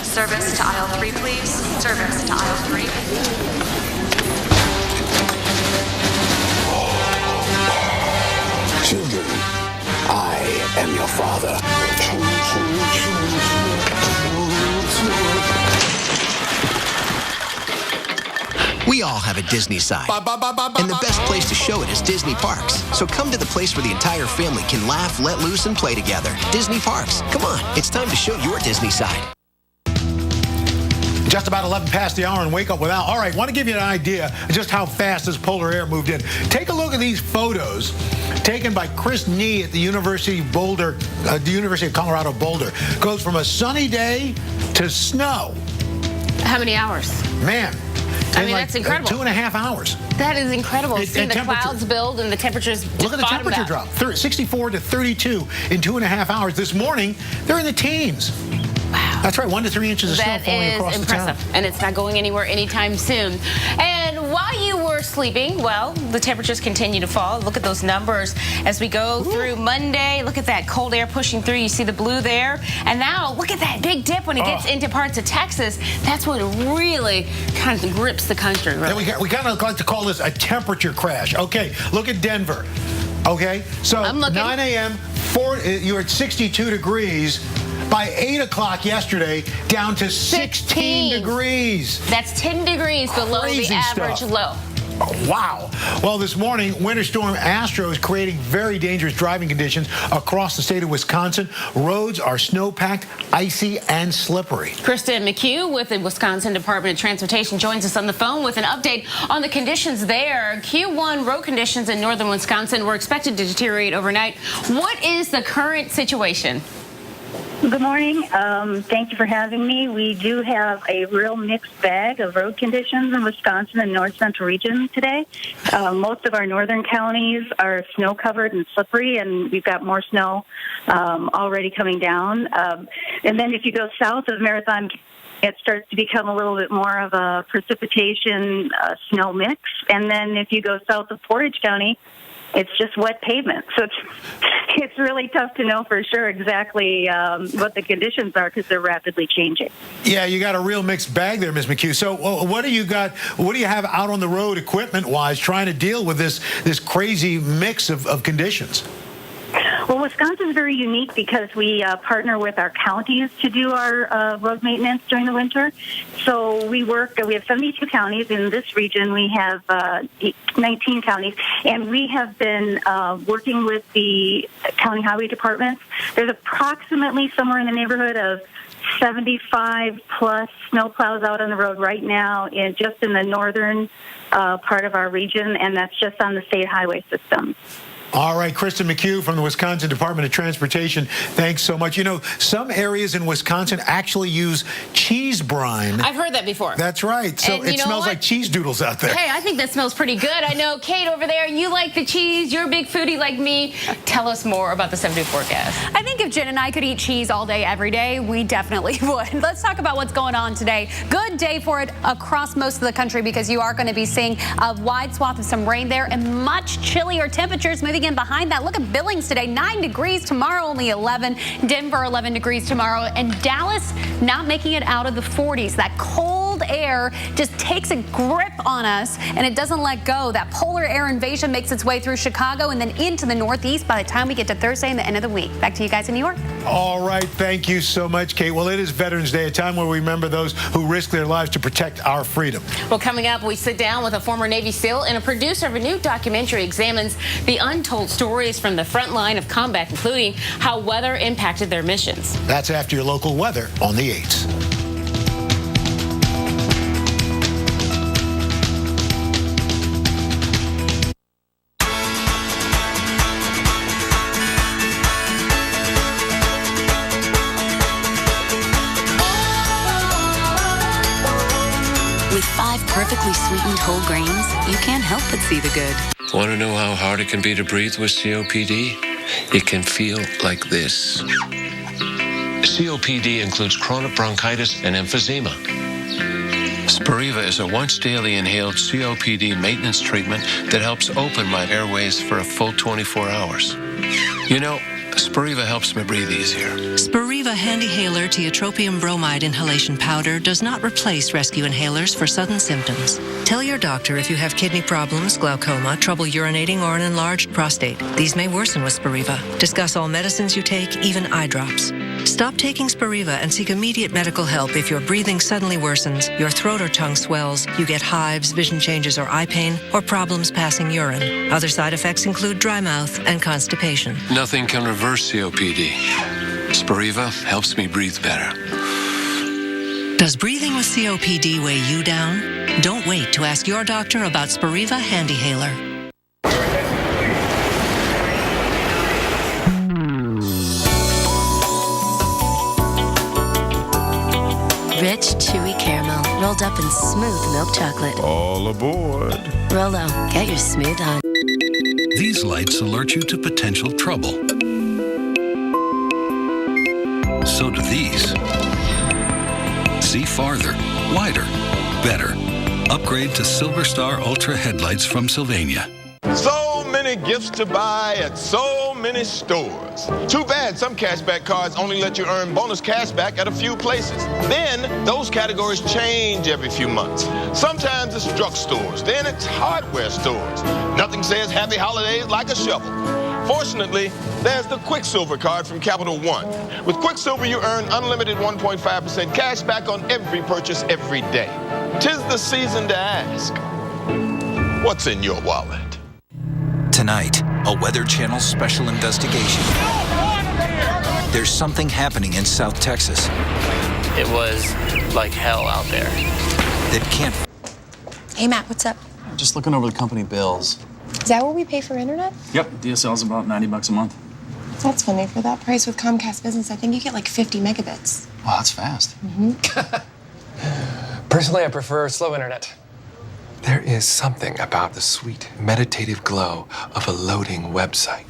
[SPEAKER 2] Service to aisle 3, please. Service to aisle 3.
[SPEAKER 22] Children, I am your father.
[SPEAKER 7] We all have a Disney side. And the best place to show it is Disney Parks. So come to the place where the entire family can laugh, let loose, and play together. Disney Parks. Come on, it's time to show your Disney side.
[SPEAKER 5] Just about 11 past the hour and Wake Up with Al. All right, want to give you an idea of just how fast this polar air moved in. Take a look at these photos taken by Chris Nee at the University of Boulder, the University of Colorado Boulder. Goes from a sunny day to snow.
[SPEAKER 20] How many hours?
[SPEAKER 5] Man.
[SPEAKER 20] I mean, that's incredible.
[SPEAKER 5] 2.5 hours.
[SPEAKER 20] That is incredible. Seeing the clouds build and the temperatures just
[SPEAKER 5] look at the temperature drop. 64 to 32 in 2.5 hours. This morning, they're in the teens. Wow. That's right, 1 to 3 inches of snow falling across the town.
[SPEAKER 20] That is impressive, and it's not going anywhere anytime soon. And while you were sleeping, well, the temperatures continue to fall. Look at those numbers as we go through Monday. Look at that cold air pushing through. You see the blue there. And now, look at that big dip when it gets into parts of Texas. That's when it really kind of grips the country. Really.
[SPEAKER 5] We kind of like to call this a temperature crash. Okay, look at Denver. Okay, so 9 a.m., you're at 62 degrees. By 8 o'clock yesterday, down to 16 degrees.
[SPEAKER 20] That's 10 degrees below the average low.
[SPEAKER 5] Oh, wow. Well, this morning, Winter Storm Astro is creating very dangerous driving conditions across the state of Wisconsin. Roads are snow-packed, icy, and slippery.
[SPEAKER 20] Kristen McHugh with the Wisconsin Department of Transportation joins us on the phone with an update on the conditions there. Q1 road conditions in northern Wisconsin were expected to deteriorate overnight. What is the current situation?
[SPEAKER 10] Good morning. Thank you for having me. We do have a real mixed bag of road conditions in Wisconsin and north central region today. Most of our northern counties are snow covered and slippery, and we've got more snow already coming down. And then if you go south of Marathon, it starts to become a little bit more of a precipitation snow mix. And then if you go south of Portage County, it's just wet pavement. So it's really tough to know for sure exactly what the conditions are because they're rapidly changing.
[SPEAKER 5] Yeah, you got a real mixed bag there, Ms. McHugh. So what do you got? What do you have out on the road equipment-wise trying to deal with this crazy mix of conditions?
[SPEAKER 10] Well, Wisconsin is very unique because we partner with our counties to do our road maintenance during the winter. So we have 72 counties in this region. We have 19 counties, and we have been working with the county highway departments. There's approximately somewhere in the neighborhood of 75 plus snowplows out on the road right now just in the northern part of our region, and that's just on the state highway system.
[SPEAKER 5] All right, Kristen McHugh from the Wisconsin Department of Transportation, thanks so much. You know, some areas in Wisconsin actually use cheese brine.
[SPEAKER 20] I've heard that before.
[SPEAKER 5] That's right. So it smells like cheese doodles out there.
[SPEAKER 20] Hey, I think that smells pretty good. I know, Kate, over there, you like the cheese. You're a big foodie like me. Tell us more about the 7-day forecast.
[SPEAKER 13] I think if Jen and I could eat cheese all day, every day, we definitely would. Let's talk about what's going on today. Good day for it across most of the country because you are going to be seeing a wide swath of some rain there and much chillier temperatures moving in behind that. Look at Billings today, 9 degrees. Tomorrow, only 11. Denver, 11 degrees tomorrow. And Dallas not making it out of the 40s. That cold air just takes a grip on us, and it doesn't let go. That polar air invasion makes its way through Chicago and then into the Northeast by the time we get to Thursday and the end of the week. Back to you guys in New York.
[SPEAKER 5] All right. Thank you so much, Kate. Well, it is Veterans Day, a time where we remember those who risk their lives to protect our freedom.
[SPEAKER 20] Well, coming up, we sit down with a former Navy SEAL and a producer of a new documentary examines the untold stories from the front line of combat, including how weather impacted their missions.
[SPEAKER 5] That's after your local weather on the 8s.
[SPEAKER 1] With 5 perfectly sweetened whole grains, you can't help but see the good.
[SPEAKER 22] Want to know how hard it can be to breathe with COPD? it can feel like this. COPD includes chronic bronchitis and emphysema. Spiriva is a once-daily inhaled COPD maintenance treatment that helps open my airways for a full 24 hours. You know, Spiriva helps me breathe easier.
[SPEAKER 4] Spiriva Handihaler Tiotropium Bromide Inhalation Powder does not replace rescue inhalers for sudden symptoms. Tell your doctor if you have kidney problems, glaucoma, trouble urinating, or an enlarged prostate. These may worsen with Spiriva. Discuss all medicines you take, even eye drops. Stop taking Spiriva and seek immediate medical help if your breathing suddenly worsens, your throat or tongue swells, you get hives, vision changes or eye pain, or problems passing urine. Other side effects include dry mouth and constipation.
[SPEAKER 22] Nothing can reverse COPD. Spiriva helps me breathe better.
[SPEAKER 4] Does breathing with COPD weigh you down? Don't wait to ask your doctor about Spiriva Handihaler.
[SPEAKER 9] Rich, chewy caramel, rolled up in smooth milk chocolate.
[SPEAKER 12] All aboard.
[SPEAKER 9] Rolo, get your smooth on.
[SPEAKER 22] These lights alert you to potential trouble. So do these. See farther, wider, better. Upgrade to Silver Star Ultra headlights from Sylvania.
[SPEAKER 14] So many gifts to buy at so many stores. Too bad some cashback cards only let you earn bonus cashback at a few places. Then those categories change every few months. Sometimes it's drugstores, then it's hardware stores. Nothing says happy holidays like a shovel. Fortunately, there's the Quicksilver card from Capital One. With Quicksilver, you earn unlimited 1.5% cash back on every purchase every day. 'Tis the season to ask, what's in your wallet?
[SPEAKER 16] Tonight, a Weather Channel special investigation. There's something happening in South Texas.
[SPEAKER 18] It was like hell out there.
[SPEAKER 16] That can't...
[SPEAKER 26] Hey, Matt, what's up?
[SPEAKER 18] Just looking over the company bills.
[SPEAKER 26] Is that what we pay for internet?
[SPEAKER 18] Yep, DSL's about $90 a month.
[SPEAKER 26] That's funny. For that price with Comcast Business, I think you get like 50 megabits.
[SPEAKER 18] Wow, that's fast.
[SPEAKER 27] Personally, I prefer slow internet. There is something about the sweet, meditative glow of a loading website.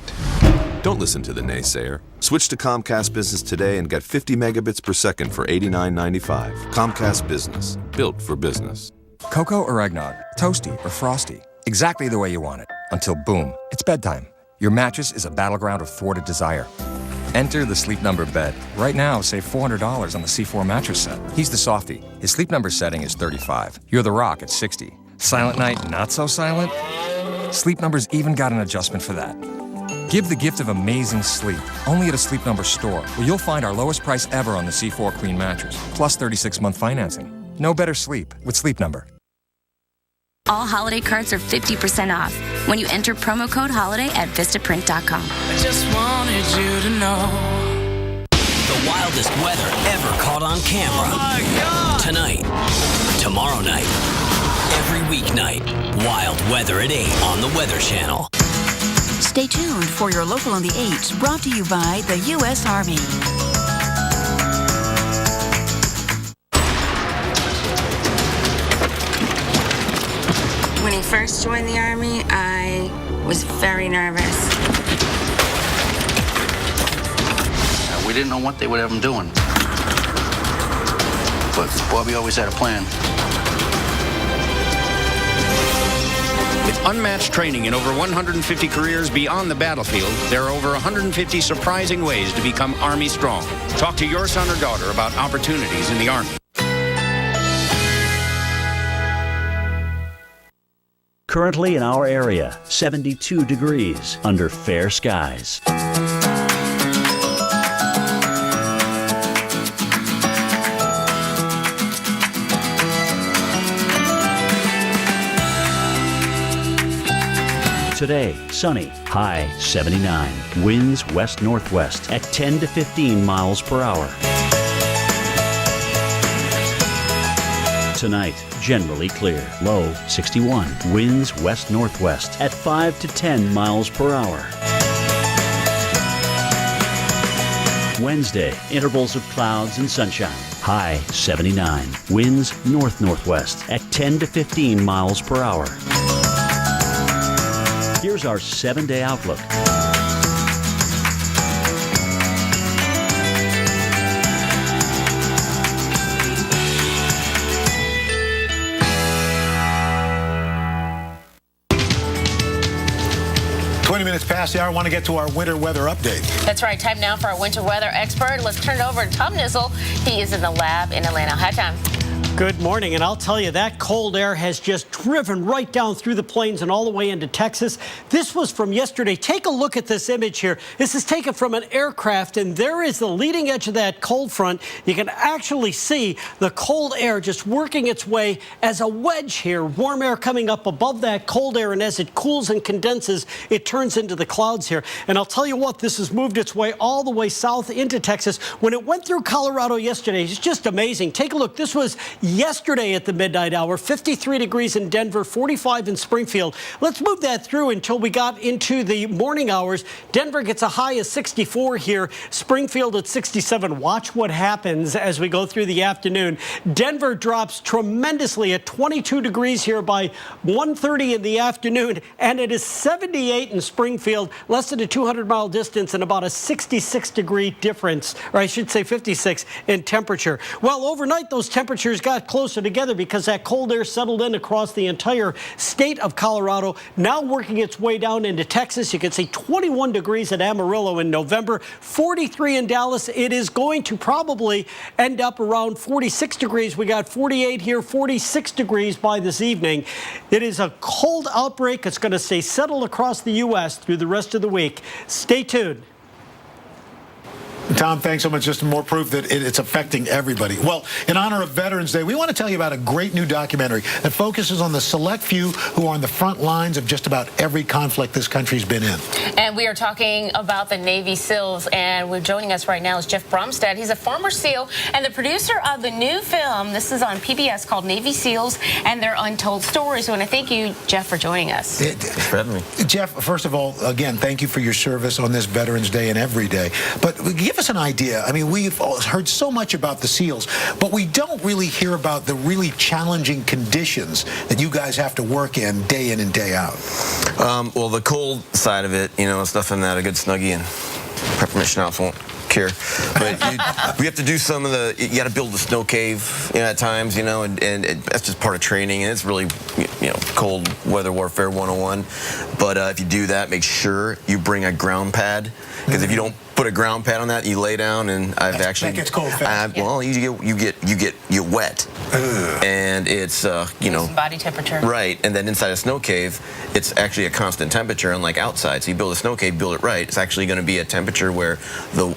[SPEAKER 28] Don't listen to the naysayer. Switch to Comcast Business today and get 50 megabits per second for $89.95. Comcast Business, built for business.
[SPEAKER 30] Cocoa or eggnog, toasty or frosty, exactly the way you want it. Until boom, it's bedtime. Your mattress is a battleground of thwarted desire. Enter the Sleep Number bed. Right now, save $400 on the C4 mattress set. He's the softie. His Sleep Number setting is 35. You're the rock at 60. Silent night, not so silent? Sleep Number's even got an adjustment for that. Give the gift of amazing sleep, only at a Sleep Number store, where you'll find our lowest price ever on the C4 Queen mattress, plus 36-month financing. No better sleep with Sleep Number.
[SPEAKER 9] All holiday cards are 50% off when you enter promo code HOLIDAY at Vistaprint.com.
[SPEAKER 8] I just wanted you to know. The wildest weather ever caught on camera. Oh my God! Tonight, tomorrow night, every weeknight. Wild Weather at 8 on the Weather Channel.
[SPEAKER 1] Stay tuned for your Local on the 8s, brought to you by the U.S. Army.
[SPEAKER 9] When he first joined the Army, I was very nervous.
[SPEAKER 17] We didn't know what they would have him doing. But Bobby always had a plan.
[SPEAKER 31] With unmatched training in over 150 careers beyond the battlefield, there are over 150 surprising ways to become Army strong. Talk to your son or daughter about opportunities in the Army.
[SPEAKER 29] Currently in our area, 72 degrees under fair skies. Today, sunny, high 79. Winds west-northwest at 10 to 15 miles per hour. Tonight, generally clear, low 61. Winds west-northwest at 5 to 10 miles per hour. Wednesday, intervals of clouds and sunshine. High 79. Winds north-northwest at 10 to 15 miles per hour. Here's our 7-day outlook.
[SPEAKER 5] 20 minutes past the hour. I want to get to our winter weather update.
[SPEAKER 20] That's right. Time now for our winter weather expert. Let's turn it over to Tom Nizzle. He is in the lab in Atlanta. Hi, Tom.
[SPEAKER 2] Good morning, and I'll tell you, that cold air has just driven right down through the plains and all the way into Texas. This was from yesterday. Take a look at this image here. This is taken from an aircraft, and there is the leading edge of that cold front. You can actually see the cold air just working its way as a wedge here. Warm air coming up above that cold air, and as it cools and condenses, it turns into the clouds here. And I'll tell you what, this has moved its way all the way south into Texas. When it went through Colorado yesterday, it's just amazing. Take a look. This was yesterday at the midnight hour, 53 degrees in Denver, 45 in Springfield. Let's move that through until we got into the morning hours. Denver gets a high of 64 here, Springfield at 67. Watch what happens as we go through the afternoon. Denver drops tremendously at 22 degrees here by 1:30 in the afternoon, and it is 78 in Springfield, less than a 200-mile distance and about a 66-degree difference, or I should say 56 in temperature. Well, overnight, those temperatures got closer together because that cold air settled in across the entire state of Colorado, now working its way down into Texas. You can see 21 degrees at Amarillo in November, 43 in Dallas. It is going to probably end up around 46 degrees. We got 48 here, 46 degrees by this evening. It is a cold outbreak. It's going to stay settled across the U.S. through the rest of the week. Stay tuned.
[SPEAKER 5] Tom, thanks so much. Just more proof that it's affecting everybody. Well, in honor of Veterans Day, we want to tell you about a great new documentary that focuses on the select few who are on the front lines of just about every conflict this country's been in.
[SPEAKER 20] And we are talking about the Navy SEALs, and joining us right now is Jeff Bromstad. He's a former SEAL and the producer of the new film. This is on PBS called Navy SEALs and Their Untold Stories. So I want to thank you, Jeff, for joining us.
[SPEAKER 5] Thanks for having me. Jeff, first of all, again, thank you for your service on this Veterans Day and every day. But give us an idea. I mean, we've heard so much about the SEALs, but we don't really hear about the really challenging conditions that you guys have to work in and day out.
[SPEAKER 3] Well, the cold side of it, you know, it's nothing that a good Snuggie and peppermint schnapps won't cure. But we have to do some of the, you got to build a snow cave, you know, at times, you know, and that's just part of training, and it's really, you know, cold weather warfare 101. But if you do that, make sure you bring a ground pad, because if you don't put a ground pad on that, you lay down, and I've actually,
[SPEAKER 5] that gets cold fast.
[SPEAKER 3] Well, you get wet. Ugh. And it's you know,
[SPEAKER 20] body temperature.
[SPEAKER 3] Right, and then inside a snow cave, it's actually a constant temperature, unlike outside. So you build a snow cave, build it right. It's actually going to be a temperature where the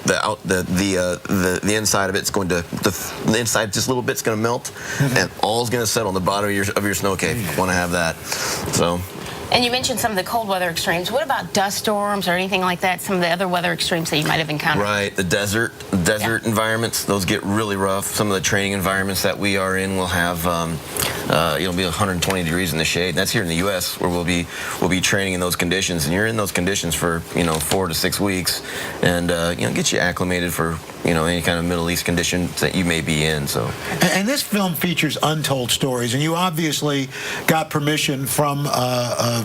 [SPEAKER 3] inside of it's going to the inside just a little bit's going to melt, and all's going to settle on the bottom of your snow cave. You want to have that, so.
[SPEAKER 20] And you mentioned some of the cold weather extremes. What about dust storms or anything like that? Some of the other weather extremes that you might have encountered?
[SPEAKER 3] Right, the desert environments, those get really rough. Some of the training environments that we are in will have, it'll be 120 degrees in the shade. And that's here in the U.S. where we'll be training in those conditions. And you're in those conditions for, you know, 4 to 6 weeks, and you know, get you acclimated for, you know, any kind of Middle East conditions that you may be in. So.
[SPEAKER 5] And this film features untold stories, and you obviously got permission from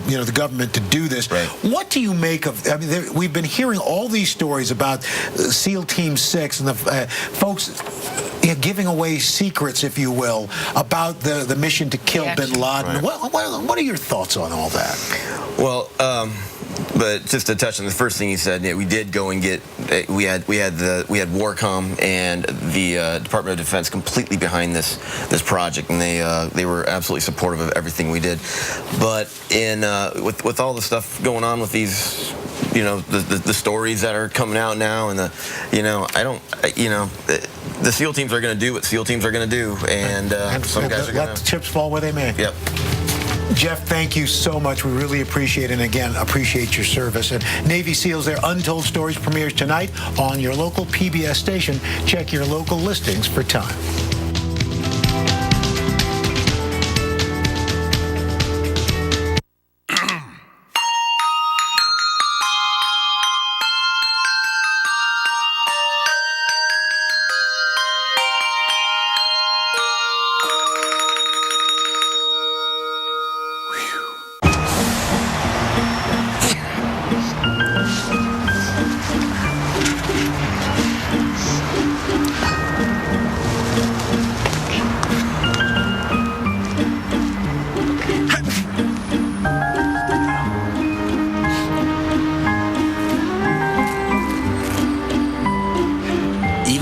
[SPEAKER 5] you know, the government to do this.
[SPEAKER 3] Right.
[SPEAKER 5] What do you make of? I mean, we've been hearing all these stories about SEAL Team 6 and the folks giving away secrets, if you will, about the mission to kill Bin Laden. Right. What are your thoughts on all that?
[SPEAKER 3] Well, but just to touch on the first thing you said, yeah, we did go and get we had Warcom and the Department of Defense completely behind this project, and they were absolutely supportive of everything we did. But in with all the stuff going on with these, you know, the stories that are coming out now, and the SEAL teams are going to do what SEAL teams are going to do, and some guys are going to
[SPEAKER 5] let the chips fall where they may.
[SPEAKER 3] Yep.
[SPEAKER 5] Jeff, thank you so much. We really appreciate it, and again, appreciate your service. And Navy SEALs, Their Untold Stories premieres tonight on your local PBS station. Check your local listings for time.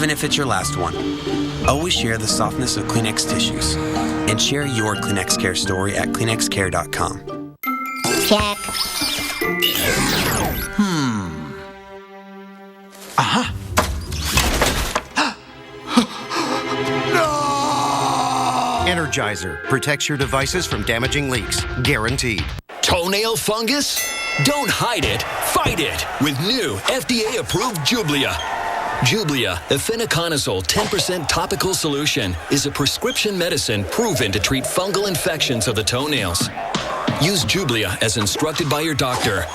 [SPEAKER 6] even if it's your last one. Always share the softness of Kleenex tissues. And share your Kleenex Care story at KleenexCare.com.
[SPEAKER 7] Check.
[SPEAKER 6] Aha!
[SPEAKER 10] Energizer protects your devices from damaging leaks. Guaranteed.
[SPEAKER 11] Toenail fungus? Don't hide it, fight it with new FDA-approved Jublia. Jublia, efinaconazole 10% topical solution, is a prescription medicine proven to treat fungal infections of the toenails. Use Jublia as instructed by your doctor.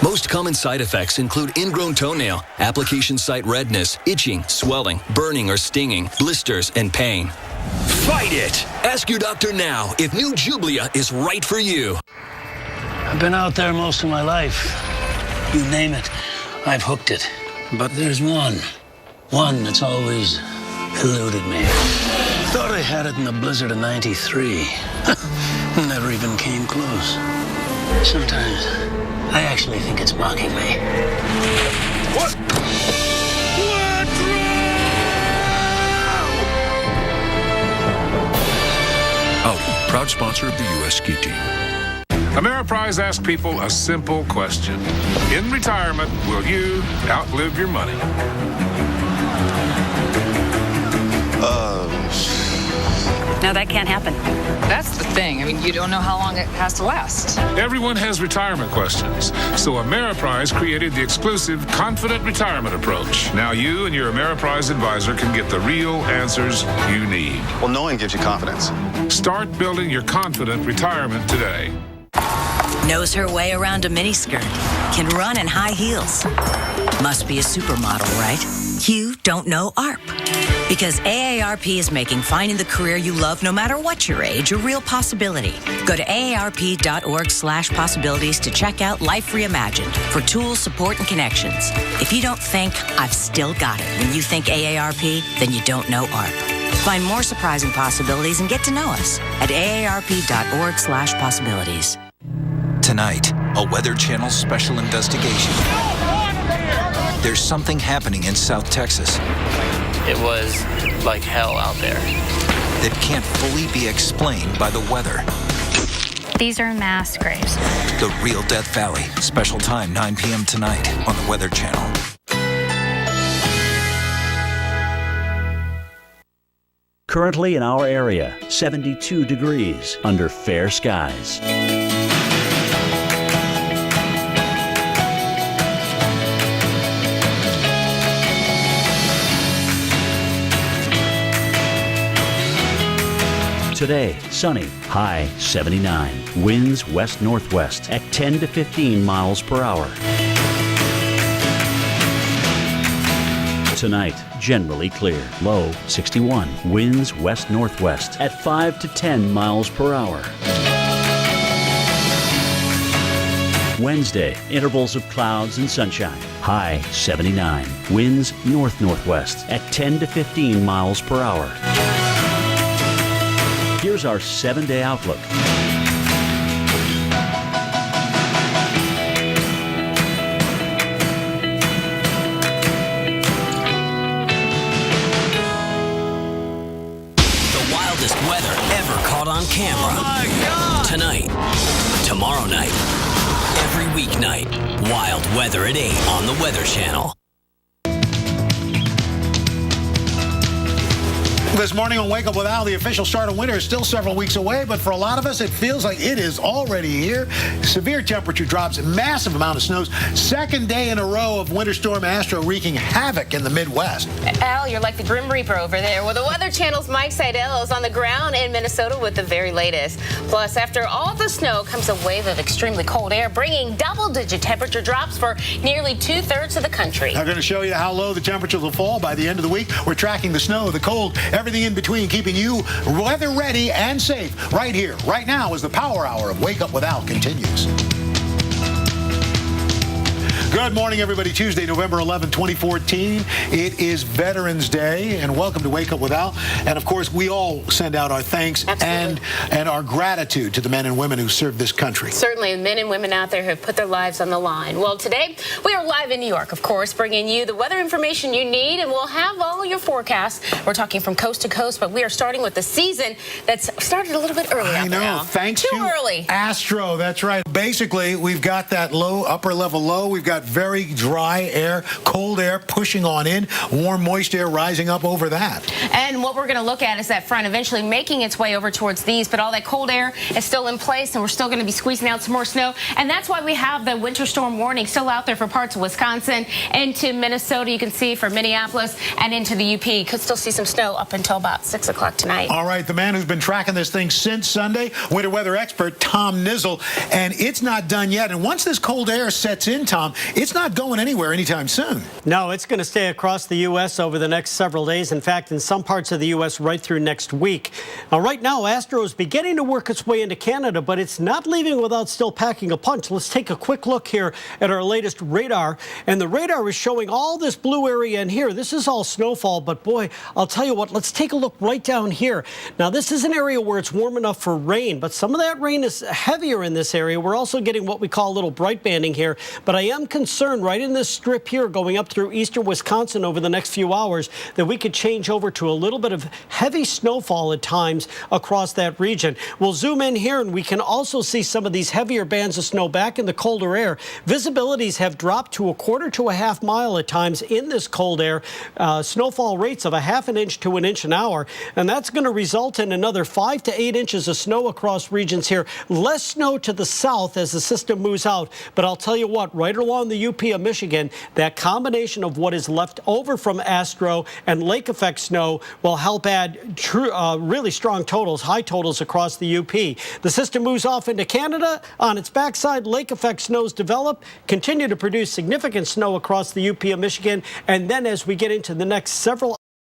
[SPEAKER 11] Most common side effects include ingrown toenail, application site redness, itching, swelling, burning or stinging, blisters, and pain. Fight it! Ask your doctor now if new Jublia is right for you.
[SPEAKER 12] I've been out there most of my life. You name it, I've hooked it. But there's one that's always eluded me. Thought I had it in the blizzard of '93. Never even came close. Sometimes I actually think it's mocking me.
[SPEAKER 11] What?
[SPEAKER 22] Audi, proud sponsor of the U.S. ski team. Ameriprise asks people a simple question. In retirement, will you outlive your money?
[SPEAKER 15] No, that can't happen. That's the thing. I mean, you don't know how long it has to last.
[SPEAKER 22] Everyone has retirement questions, so Ameriprise created the exclusive Confident Retirement Approach. Now you and your Ameriprise advisor can get the real answers you need.
[SPEAKER 19] Well, knowing gives you confidence.
[SPEAKER 22] Start building your confident retirement today.
[SPEAKER 21] Knows her way around a miniskirt. Can run in high heels. Must be a supermodel, right? You don't know AARP. Because AARP is making finding the career you love no matter what your age a real possibility. Go to aarp.org/possibilities to check out Life Reimagined for tools, support, and connections. If you don't think I've still got it when you think AARP, then you don't know AARP. Find more surprising possibilities and get to know us at aarp.org/possibilities.
[SPEAKER 16] Tonight, a Weather Channel special investigation. There's something happening in South Texas.
[SPEAKER 18] It was like hell out there.
[SPEAKER 16] That can't fully be explained by the weather.
[SPEAKER 13] These are mass graves.
[SPEAKER 16] The Real Death Valley. Special time, 9 p.m. tonight on the Weather Channel.
[SPEAKER 29] Currently in our area, 72 degrees under fair skies. Today, sunny, high 79. Winds west-northwest at 10 to 15 miles per hour. Tonight, generally clear, low 61. Winds west-northwest at 5 to 10 miles per hour. Wednesday, intervals of clouds and sunshine, high 79. Winds north-northwest at 10 to 15 miles per hour. Here's our 7-day outlook.
[SPEAKER 8] The wildest weather ever caught on camera.
[SPEAKER 11] Oh my God!
[SPEAKER 8] Tonight, tomorrow night, every weeknight. Wild weather at 8 on the Weather Channel.
[SPEAKER 5] This morning on Wake Up With Al, the official start of winter is still several weeks away, but for a lot of us, it feels like it is already here. Severe temperature drops, massive amount of snows. Second day in a row of Winter Storm Astro wreaking havoc in the Midwest.
[SPEAKER 20] Al, you're like the Grim Reaper over there. Well, the Weather Channel's Mike Seidel is on the ground in Minnesota with the very latest. Plus, after all the snow comes a wave of extremely cold air, bringing double-digit temperature drops for nearly 2/3 of the country.
[SPEAKER 5] I'm going to show you how low the temperatures will fall by the end of the week. We're tracking the snow, the cold, everything in between, keeping you weather ready and safe right here, right now, as the Power Hour of Wake Up With Al continues. Good morning, everybody. Tuesday, November 11, 2014. It is Veterans Day, and welcome to Wake Up with Al. And, of course, we all send out our thanks and our gratitude to the men and women who serve this country.
[SPEAKER 20] Certainly, men and women out there who have put their lives on the line. Well, today, we are live in New York, of course, bringing you the weather information you need, and we'll have all your forecasts. We're talking from coast to coast, but we are starting with the season that's started a little bit early out there, Al.
[SPEAKER 5] Thanks
[SPEAKER 20] Too
[SPEAKER 5] to
[SPEAKER 20] early.
[SPEAKER 5] Astro, that's right. Basically, we've got that low, upper level low. We've got very dry air, cold air pushing on in, warm, moist air rising up over that.
[SPEAKER 20] And what we're going to look at is that front eventually making its way over towards these, but all that cold air is still in place, and we're still going to be squeezing out some more snow. And that's why we have the winter storm warning still out there for parts of Wisconsin, into Minnesota, you can see, for Minneapolis, and into the UP. Could still see some snow up until about 6 o'clock tonight.
[SPEAKER 5] All right, the man who's been tracking this thing since Sunday, winter weather expert Tom Nizzle, and it's not done yet. And once this cold air sets in, Tom, it's not going anywhere anytime soon.
[SPEAKER 2] No, it's going to stay across the U.S. over the next several days. In fact, in some parts of the U.S. right through next week. Now, right now, Astro is beginning to work its way into Canada, but it's not leaving without still packing a punch. Let's take a quick look here at our latest radar. And the radar is showing all this blue area in here. This is all snowfall, but boy, I'll tell you what, let's take a look right down here. Now, this is an area where it's warm enough for rain, but some of that rain is heavier in this area. We're also getting what we call a little bright banding here, but I am concerned right in this strip here going up through eastern Wisconsin over the next few hours that we could change over to a little bit of heavy snowfall at times across that region. We'll zoom in here and we can also see some of these heavier bands of snow back in the colder air. Visibilities have dropped to 1/4 to 1/2 mile at times in this cold air. Snowfall rates of 1/2 inch to 1 inch an hour, and that's going to result in another 5 to 8 inches of snow across regions here. Less snow to the south as the system moves out, but I'll tell you what, right along the UP of Michigan, that combination of what is left over from Astro and lake effect snow will help add really strong totals, high totals across the UP. The system moves off into Canada. On its backside, lake effect snows develop, continue to produce significant snow across the UP of Michigan, and then as we get into the next several